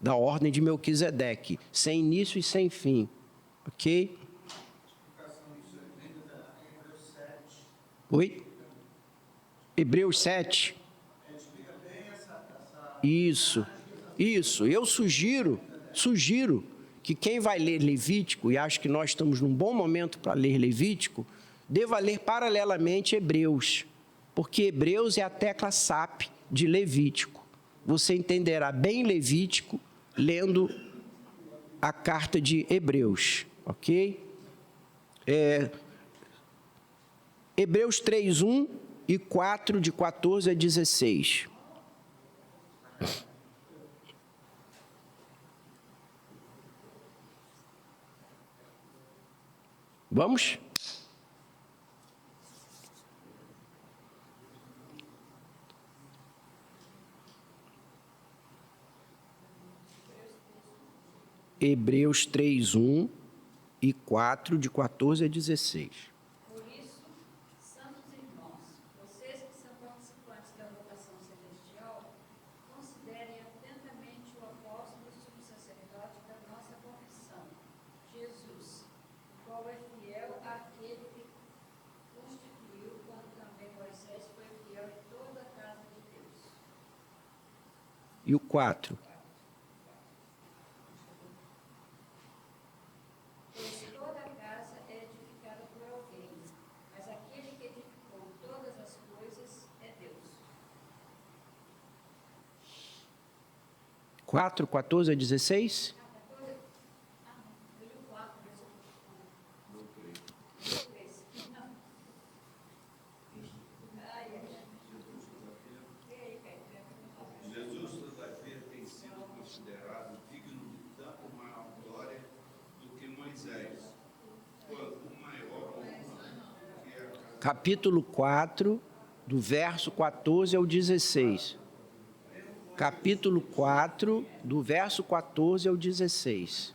da ordem de Melquisedeque, sem início e sem fim. Ok? Oi? Hebreus 7. Isso. Eu sugiro que quem vai ler Levítico, e acho que nós estamos num bom momento para ler Levítico, deva ler paralelamente Hebreus, porque Hebreus é a tecla SAP de Levítico. Você entenderá bem Levítico lendo a carta de Hebreus, ok? Hebreus 3, 1 e 4, de 14 a 16. Vamos? Hebreus 3, 1 e 4, de 14 a 16. Por isso, santos irmãos, vocês que são participantes da vocação celestial, considerem atentamente o apóstolo e sumo sacerdote da nossa confissão, Jesus, o qual é fiel àquele que constituiu, como também Moisés foi fiel em toda a casa de Deus. E o 4? 4, 14 a 16? Jesus, todavia, tem sido considerado digno de tanto maior glória do que Moisés, quanto maior honra que a Capítulo 4, do verso 14 ao 16. Capítulo 4, do verso 14 ao 16.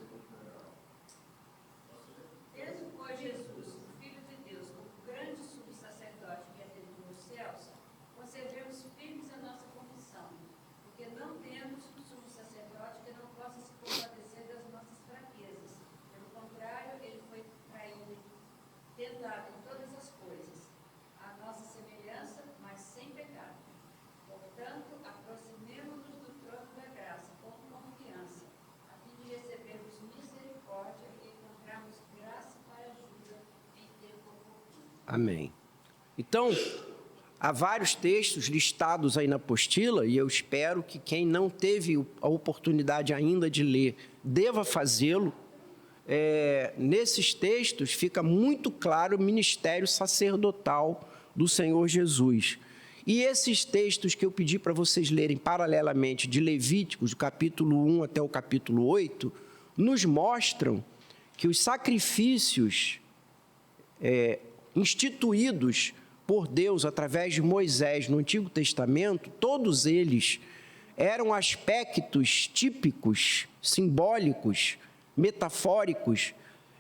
Tendo, pois, Jesus, o Filho de Deus, como grande sumo sacerdote que adentrou os céus, conservemos firmes a nossa confissão, porque não temos um sumo sacerdote que não possa se compadecer das nossas fraquezas. Pelo contrário, ele foi traído, tentado em todas as coisas, a nossa semelhança, mas sem pecado. Portanto, aproximemo-nos do trono da graça com confiança, a fim de recebermos misericórdia e encontrarmos graça para ajuda em tempo oportuno. Amém. Então, há vários textos listados aí na apostila, e eu espero que quem não teve a oportunidade ainda de ler, deva fazê-lo. Nesses textos fica muito claro o ministério sacerdotal do Senhor Jesus. E esses textos que eu pedi para vocês lerem paralelamente, de Levíticos, do capítulo 1 até o capítulo 8, nos mostram que os sacrifícios instituídos por Deus através de Moisés no Antigo Testamento, todos eles eram aspectos típicos, simbólicos, metafóricos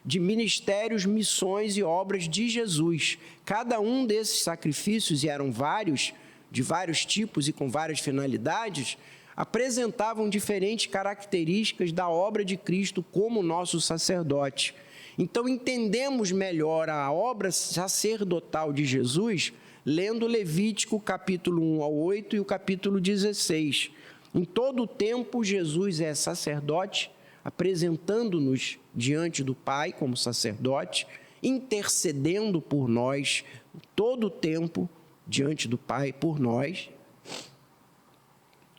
de ministérios, missões e obras de Jesus. Cada um desses sacrifícios, e eram vários, de vários tipos e com várias finalidades, apresentavam diferentes características da obra de Cristo como nosso sacerdote. Então, entendemos melhor a obra sacerdotal de Jesus lendo Levítico, capítulo 1 ao 8 e o capítulo 16. Em todo o tempo, Jesus é sacerdote, apresentando-nos diante do Pai como sacerdote, intercedendo por nós, todo o tempo diante do Pai por nós.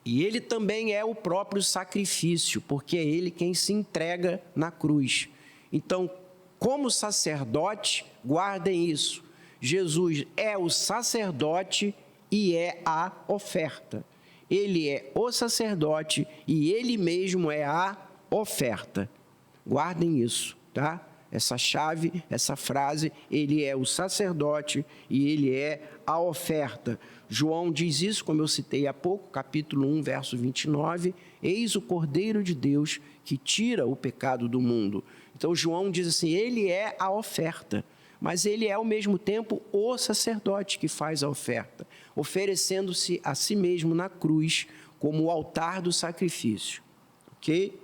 E ele também é o próprio sacrifício, porque é ele quem se entrega na cruz. Então, como sacerdote, guardem isso, Jesus é o sacerdote e é a oferta. Ele é o sacerdote e ele mesmo é a oferta. Guardem isso, tá? Essa chave, essa frase, ele é o sacerdote e ele é a oferta. João diz isso, como eu citei há pouco, capítulo 1, verso 29, eis o Cordeiro de Deus que tira o pecado do mundo. Então, João diz assim, ele é a oferta, mas ele é ao mesmo tempo o sacerdote que faz a oferta, oferecendo-se a si mesmo na cruz como o altar do sacrifício. Ok?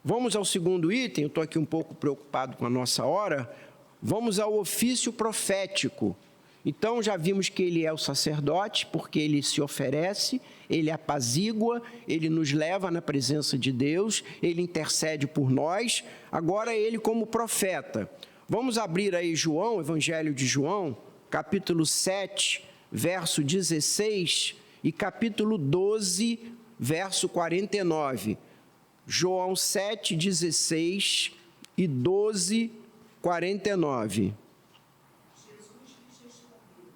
Vamos ao segundo item, eu estou aqui um pouco preocupado com a nossa hora. Vamos ao ofício profético. Então, já vimos que ele é o sacerdote, porque ele se oferece, ele apazigua, ele nos leva na presença de Deus, ele intercede por nós. Agora, ele como profeta. Vamos abrir aí João, Evangelho de João, capítulo 7, verso 16 e capítulo 12, verso 49. João 7, 16 e 12, 49. Jesus lhes respondeu,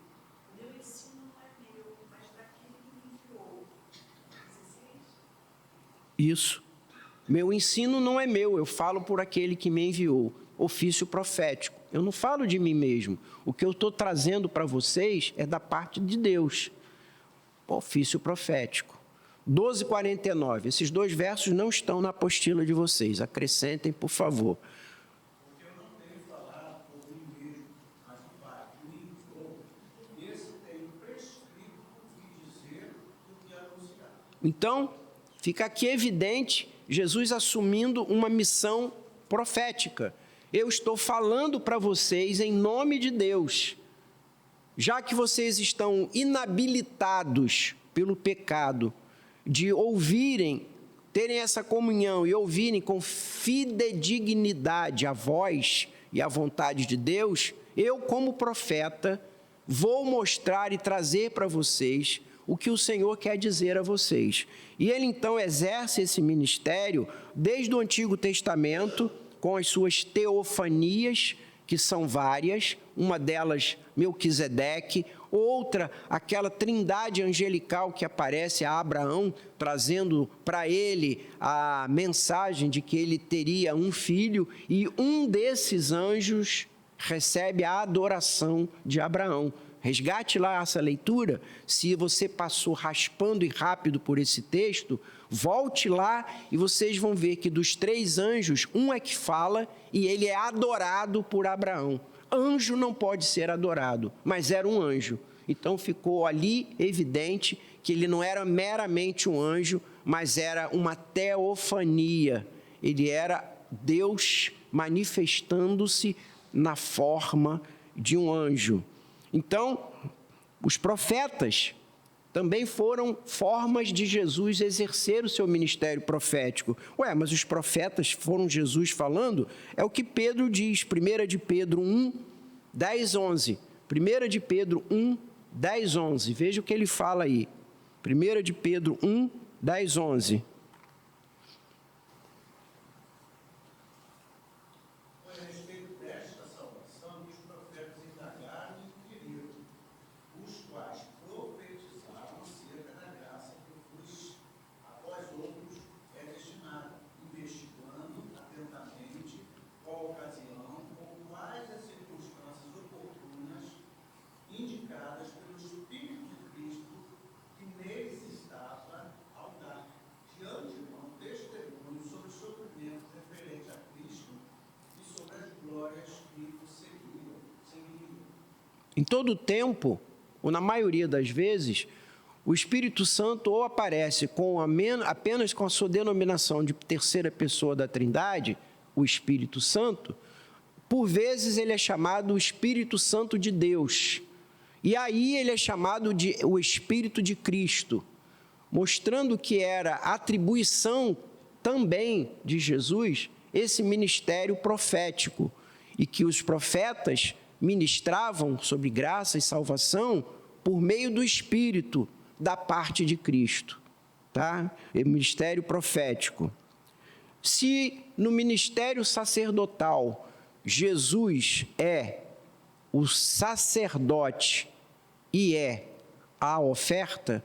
meu ensino não é meu, mas daquele que me enviou. 16. Isso. Meu ensino não é meu, eu falo por aquele que me enviou. Ofício profético. Eu não falo de mim mesmo. O que eu estou trazendo para vocês é da parte de Deus. Ofício profético. 12:49. Esses dois versos não estão na apostila de vocês. Acrescentem, por favor. Porque eu não tenho falado por mim mesmo, mas o Pai que me enviou, esse tem prescrito o que dizer e o que anunciar. Então, fica aqui evidente Jesus assumindo uma missão profética. Eu estou falando para vocês em nome de Deus. Já que vocês estão inabilitados pelo pecado, de ouvirem, terem essa comunhão e ouvirem com fidedignidade a voz e a vontade de Deus, eu, como profeta, vou mostrar e trazer para vocês o que o Senhor quer dizer a vocês. E ele então exerce esse ministério desde o Antigo Testamento, com as suas teofanias, que são várias, uma delas Melquisedeque, outra, aquela trindade angelical que aparece a Abraão, trazendo para ele a mensagem de que ele teria um filho, e um desses anjos recebe a adoração de Abraão. Resgate lá essa leitura. Se você passou raspando e rápido por esse texto, volte lá e vocês vão ver que dos 3 anjos, um é que fala e ele é adorado por Abraão. Anjo não pode ser adorado, mas era um anjo. Então ficou ali evidente que ele não era meramente um anjo, mas era uma teofania. Ele era Deus manifestando-se na forma de um anjo. Então, os profetas também foram formas de Jesus exercer o seu ministério profético. Mas os profetas foram Jesus falando? É o que Pedro diz, 1 de Pedro 1, 10, 11. 1 de Pedro 1, 10, 11. Veja o que ele fala aí. 1 de Pedro 1, 10, 11. Em todo o tempo, ou na maioria das vezes, o Espírito Santo ou aparece apenas com a sua denominação de terceira pessoa da Trindade, o Espírito Santo. Por vezes ele é chamado o Espírito Santo de Deus. E aí ele é chamado de o Espírito de Cristo, mostrando que era atribuição também de Jesus esse ministério profético, e que os profetas ministravam sobre graça e salvação por meio do Espírito da parte de Cristo, tá? É ministério profético. Se no ministério sacerdotal Jesus é o sacerdote e é a oferta,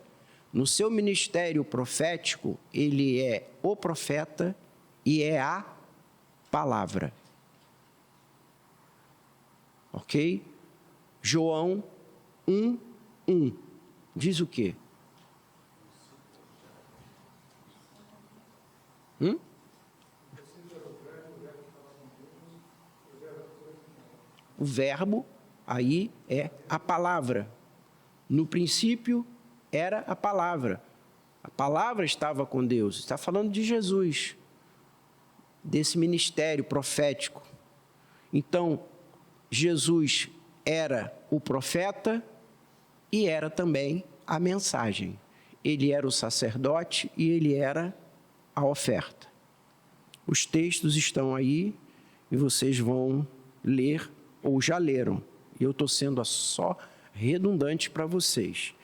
no seu ministério profético ele é o profeta e é a palavra. Ok? João 1, 1. Diz o quê? O verbo aí é a palavra. No princípio era a palavra. A palavra estava com Deus. Está falando de Jesus, desse ministério profético. Então, Jesus era o profeta e era também a mensagem. Ele era o sacerdote e ele era a oferta. Os textos estão aí e vocês vão ler ou já leram. Eu estou sendo só redundante para vocês.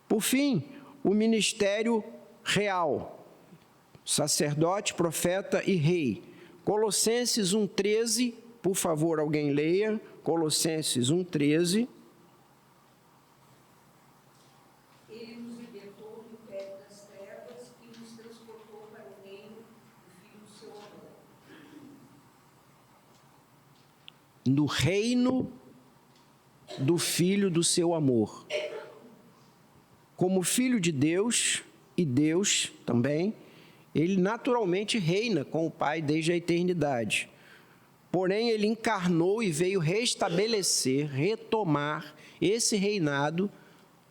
Por fim, o ministério real, sacerdote, profeta e rei. Colossenses 1,13, por favor, alguém leia. Colossenses 1,13. Ele nos libertou do império das trevas e nos transportou para o reino do Filho do seu amor. No reino do Filho do seu amor. Como Filho de Deus e Deus também, ele naturalmente reina com o Pai desde a eternidade. Porém, ele encarnou e veio restabelecer, retomar esse reinado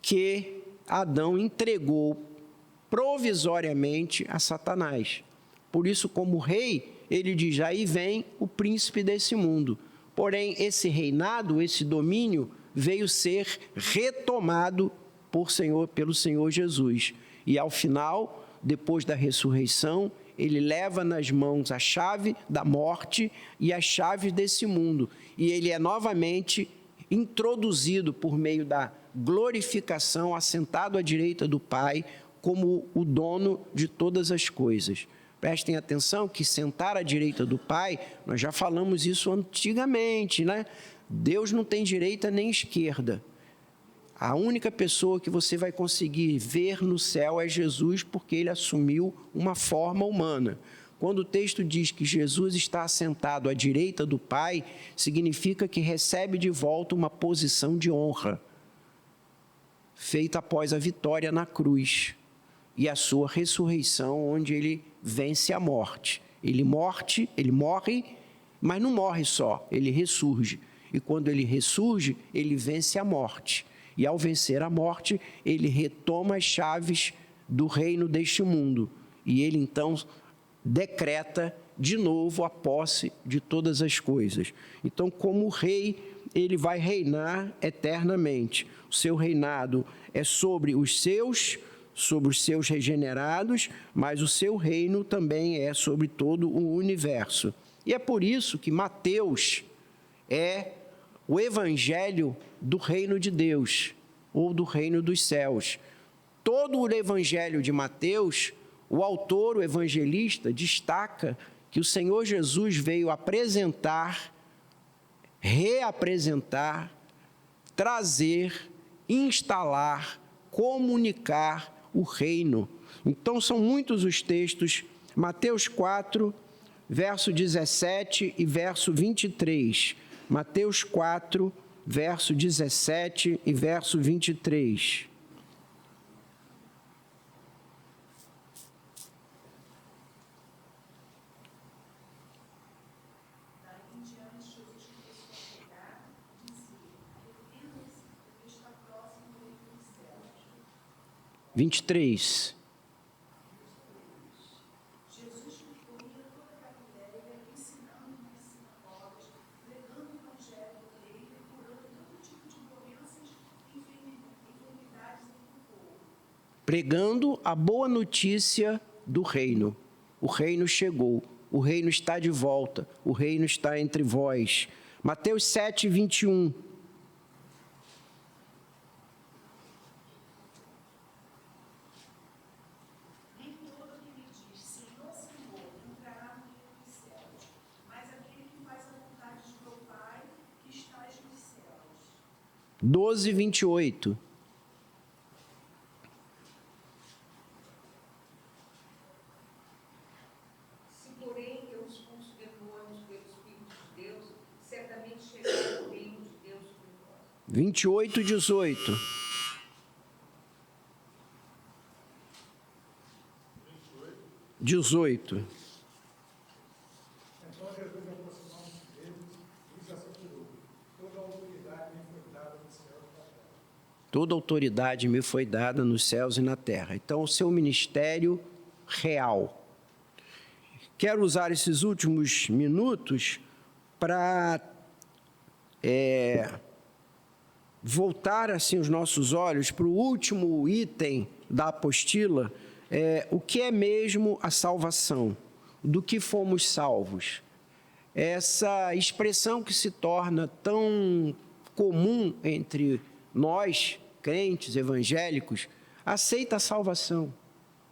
que Adão entregou provisoriamente a Satanás. Por isso, como rei, ele diz, aí vem o príncipe desse mundo. Porém, esse reinado, esse domínio, veio ser retomado pelo Senhor Jesus. E ao final, depois da ressurreição, ele leva nas mãos a chave da morte e as chaves desse mundo. E ele é novamente introduzido por meio da glorificação, assentado à direita do Pai, como o dono de todas as coisas. Prestem atenção que sentar à direita do Pai, nós já falamos isso antigamente, né? Deus não tem direita nem esquerda. A única pessoa que você vai conseguir ver no céu é Jesus, porque ele assumiu uma forma humana. Quando o texto diz que Jesus está assentado à direita do Pai, significa que recebe de volta uma posição de honra, feita após a vitória na cruz e a sua ressurreição, onde ele vence a morte. Ele morre, mas não morre só, ele ressurge. E quando ele ressurge, ele vence a morte. E ao vencer a morte, ele retoma as chaves do reino deste mundo. E ele então decreta de novo a posse de todas as coisas. Então, como rei, ele vai reinar eternamente. O seu reinado é sobre os seus regenerados, mas o seu reino também é sobre todo o universo. E é por isso que Mateus é o evangelho do reino de Deus, ou do reino dos céus. Todo o evangelho de Mateus, o autor, o evangelista, destaca que o Senhor Jesus veio apresentar, reapresentar, trazer, instalar, comunicar o reino. Então, são muitos os textos. Mateus 4, verso 17 e verso 23. Mateus 4, verso 17 e verso 23. Daí em diante, Jesus começou a pregar e dizer: arrependam-se, porque está próximo o reino dos céus. 23. Jesus percorria toda a Galiléia, ensinando nas sinagogas, pregando o evangelho do reino e curando todo tipo de doenças e enfermidades entre o povo. Pregando a boa notícia do reino. O reino chegou, o reino está de volta, o reino está entre vós. Mateus 7, 21. Nem todo que me diz, Senhor, Senhor, entrará no reino dos céus, mas aquele que faz a vontade de meu Pai, que estás nos céus. 12, 28. Se, porém, eu os considero-os pelo Espírito de Deus, certamente chegará o reino de Deus sobre vós. 28, 18. 18. Então Jesus, aproximando-se dele, lhes assegurou: toda a autoridade me foi dada no céu e na terra. Toda autoridade me foi dada nos céus e na terra. Então, o seu ministério real. Quero usar esses últimos minutos para voltar assim os nossos olhos para o último item da apostila, o que é mesmo a salvação, do que fomos salvos. Essa expressão que se torna tão comum entre nós, crentes, evangélicos, aceita a salvação.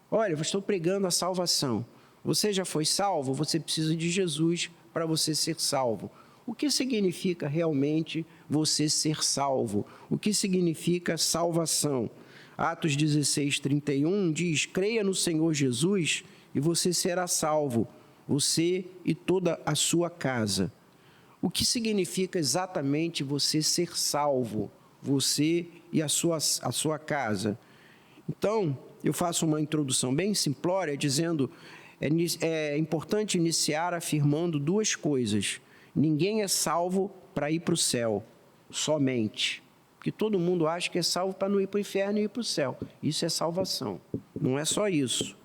Olha, eu estou pregando a salvação. Você já foi salvo? Você precisa de Jesus para você ser salvo. O que significa realmente você ser salvo? O que significa salvação? Atos 16, 31 diz: creia no Senhor Jesus e você será salvo, você e toda a sua casa. O que significa exatamente você ser salvo? Você e a sua casa. Então, eu faço uma introdução bem simplória, dizendo, é importante iniciar afirmando duas coisas. Ninguém é salvo para ir para o céu, somente. Porque todo mundo acha que é salvo para não ir para o inferno e ir para o céu. Isso é salvação, não é só isso.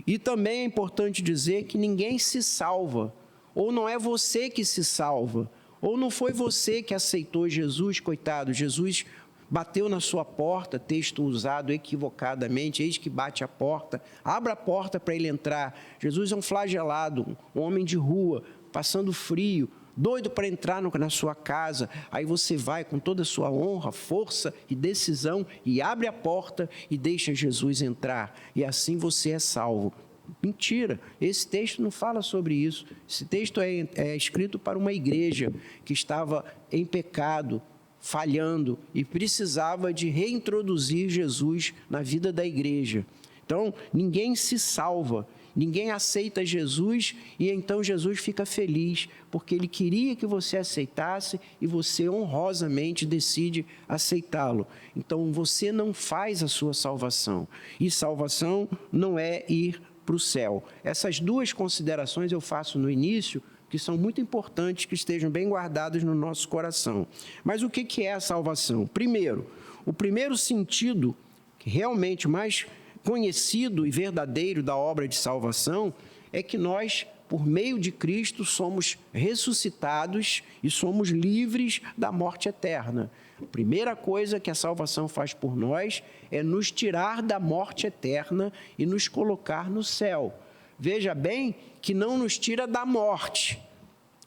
E também é importante dizer que ninguém se salva, ou não é você que se salva, ou não foi você que aceitou Jesus, coitado, Jesus bateu na sua porta, texto usado equivocadamente, eis que bate a porta, abra a porta para ele entrar. Jesus é um flagelado, um homem de rua, passando frio, doido para entrar na sua casa. Aí você vai com toda a sua honra, força e decisão e abre a porta e deixa Jesus entrar. E assim você é salvo. Mentira, esse texto não fala sobre isso. Esse texto é escrito para uma igreja que estava em pecado, falhando e precisava de reintroduzir Jesus na vida da igreja. Então, ninguém se salva, ninguém aceita Jesus e então Jesus fica feliz, porque ele queria que você aceitasse e você honrosamente decide aceitá-lo. Então, você não faz a sua salvação. E salvação não é ir para o céu. Essas duas considerações eu faço no início, que são muito importantes, que estejam bem guardadas no nosso coração. Mas o que é a salvação? Primeiro, o primeiro sentido, realmente mais conhecido e verdadeiro da obra de salvação, é que nós, por meio de Cristo, somos ressuscitados e somos livres da morte eterna. A primeira coisa que a salvação faz por nós é nos tirar da morte eterna e nos colocar no céu. Veja bem que não nos tira da morte.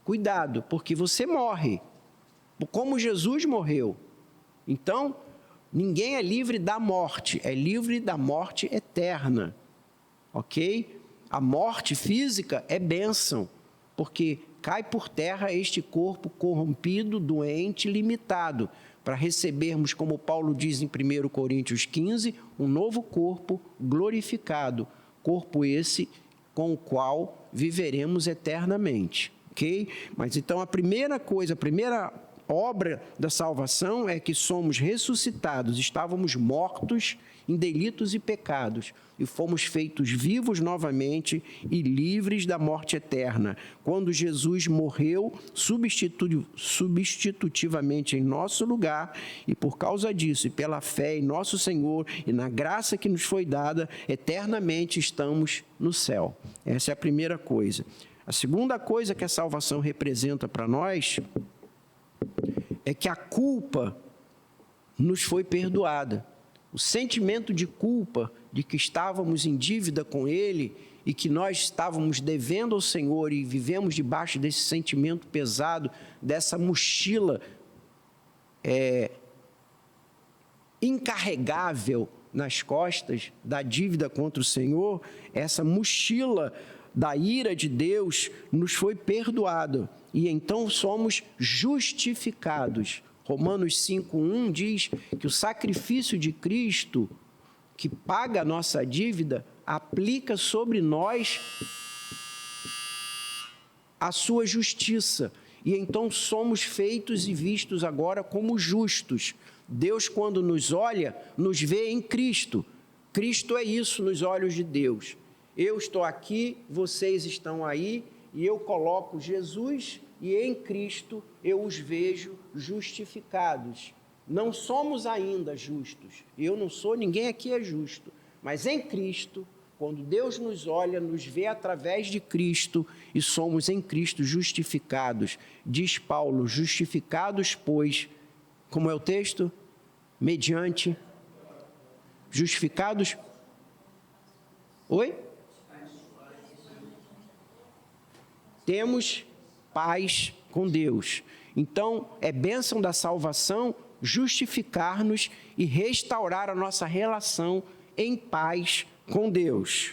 Cuidado, porque você morre, como Jesus morreu. Então, ninguém é livre da morte, é livre da morte eterna. Ok? A morte física é bênção, porque cai por terra este corpo corrompido, doente, limitado, para recebermos, como Paulo diz em 1 Coríntios 15, um novo corpo glorificado, corpo esse com o qual viveremos eternamente, ok? Mas então a primeira coisa, a primeira obra da salvação é que somos ressuscitados, estávamos mortos em delitos e pecados e fomos feitos vivos novamente e livres da morte eterna, quando Jesus morreu substitutivamente em nosso lugar, e por causa disso e pela fé em nosso Senhor e na graça que nos foi dada, eternamente estamos no céu. Essa é a primeira coisa. A segunda coisa que a salvação representa para nós é que a culpa nos foi perdoada. O sentimento de culpa de que estávamos em dívida com Ele e que nós estávamos devendo ao Senhor e vivemos debaixo desse sentimento pesado, dessa mochila incarregável nas costas da dívida contra o Senhor, essa mochila da ira de Deus nos foi perdoada e então somos justificados. Romanos 5:1 diz que o sacrifício de Cristo, que paga a nossa dívida, aplica sobre nós a sua justiça. E então somos feitos e vistos agora como justos. Deus, quando nos olha, nos vê em Cristo. Cristo é isso nos olhos de Deus. Eu estou aqui, vocês estão aí, e eu coloco Jesus, e em Cristo eu os vejo justificados. Não somos ainda justos. Eu não sou, ninguém aqui é justo. Mas em Cristo, quando Deus nos olha, nos vê através de Cristo e somos em Cristo justificados. Diz Paulo, justificados, pois, como é o texto? Mediante. Justificados. Oi? Temos paz com Deus. Então, é bênção da salvação justificar-nos e restaurar a nossa relação em paz com Deus.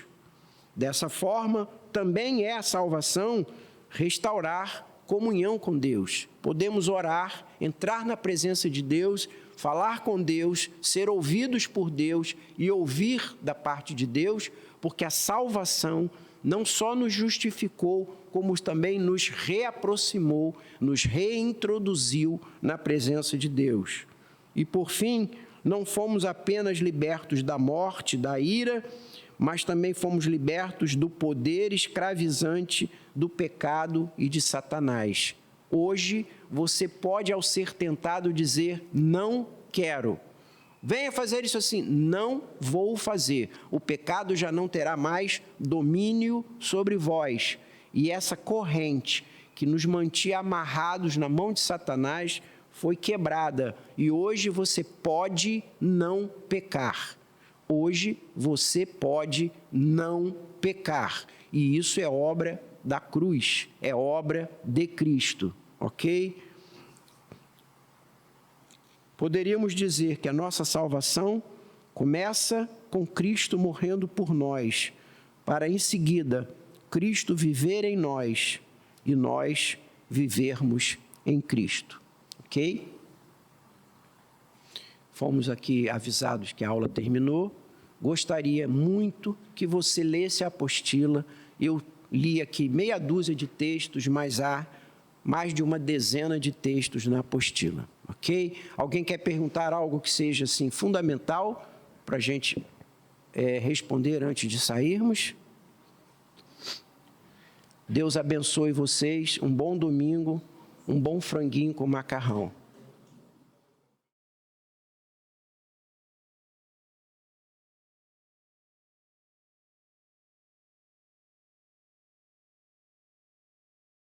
Dessa forma, também é a salvação restaurar comunhão com Deus. Podemos orar, entrar na presença de Deus, falar com Deus, ser ouvidos por Deus e ouvir da parte de Deus, porque a salvação não só nos justificou, como também nos reaproximou, nos reintroduziu na presença de Deus. E, por fim, não fomos apenas libertos da morte, da ira, mas também fomos libertos do poder escravizante do pecado e de Satanás. Hoje, você pode, ao ser tentado, dizer, não quero. Venha fazer isso assim, não vou fazer. O pecado já não terá mais domínio sobre vós. E essa corrente que nos mantinha amarrados na mão de Satanás foi quebrada. E hoje você pode não pecar. Hoje você pode não pecar. E isso é obra da cruz, é obra de Cristo. ok? Poderíamos dizer que a nossa salvação começa com Cristo morrendo por nós, para em seguida Cristo viver em nós e nós vivermos em Cristo, ok? Fomos aqui avisados que a aula terminou. Gostaria muito que você lesse a apostila. Eu li aqui meia dúzia de textos, mas há mais de uma dezena de textos na apostila, ok? Alguém quer perguntar algo que seja assim fundamental para a gente responder antes de sairmos? Deus abençoe vocês, um bom domingo, um bom franguinho com macarrão.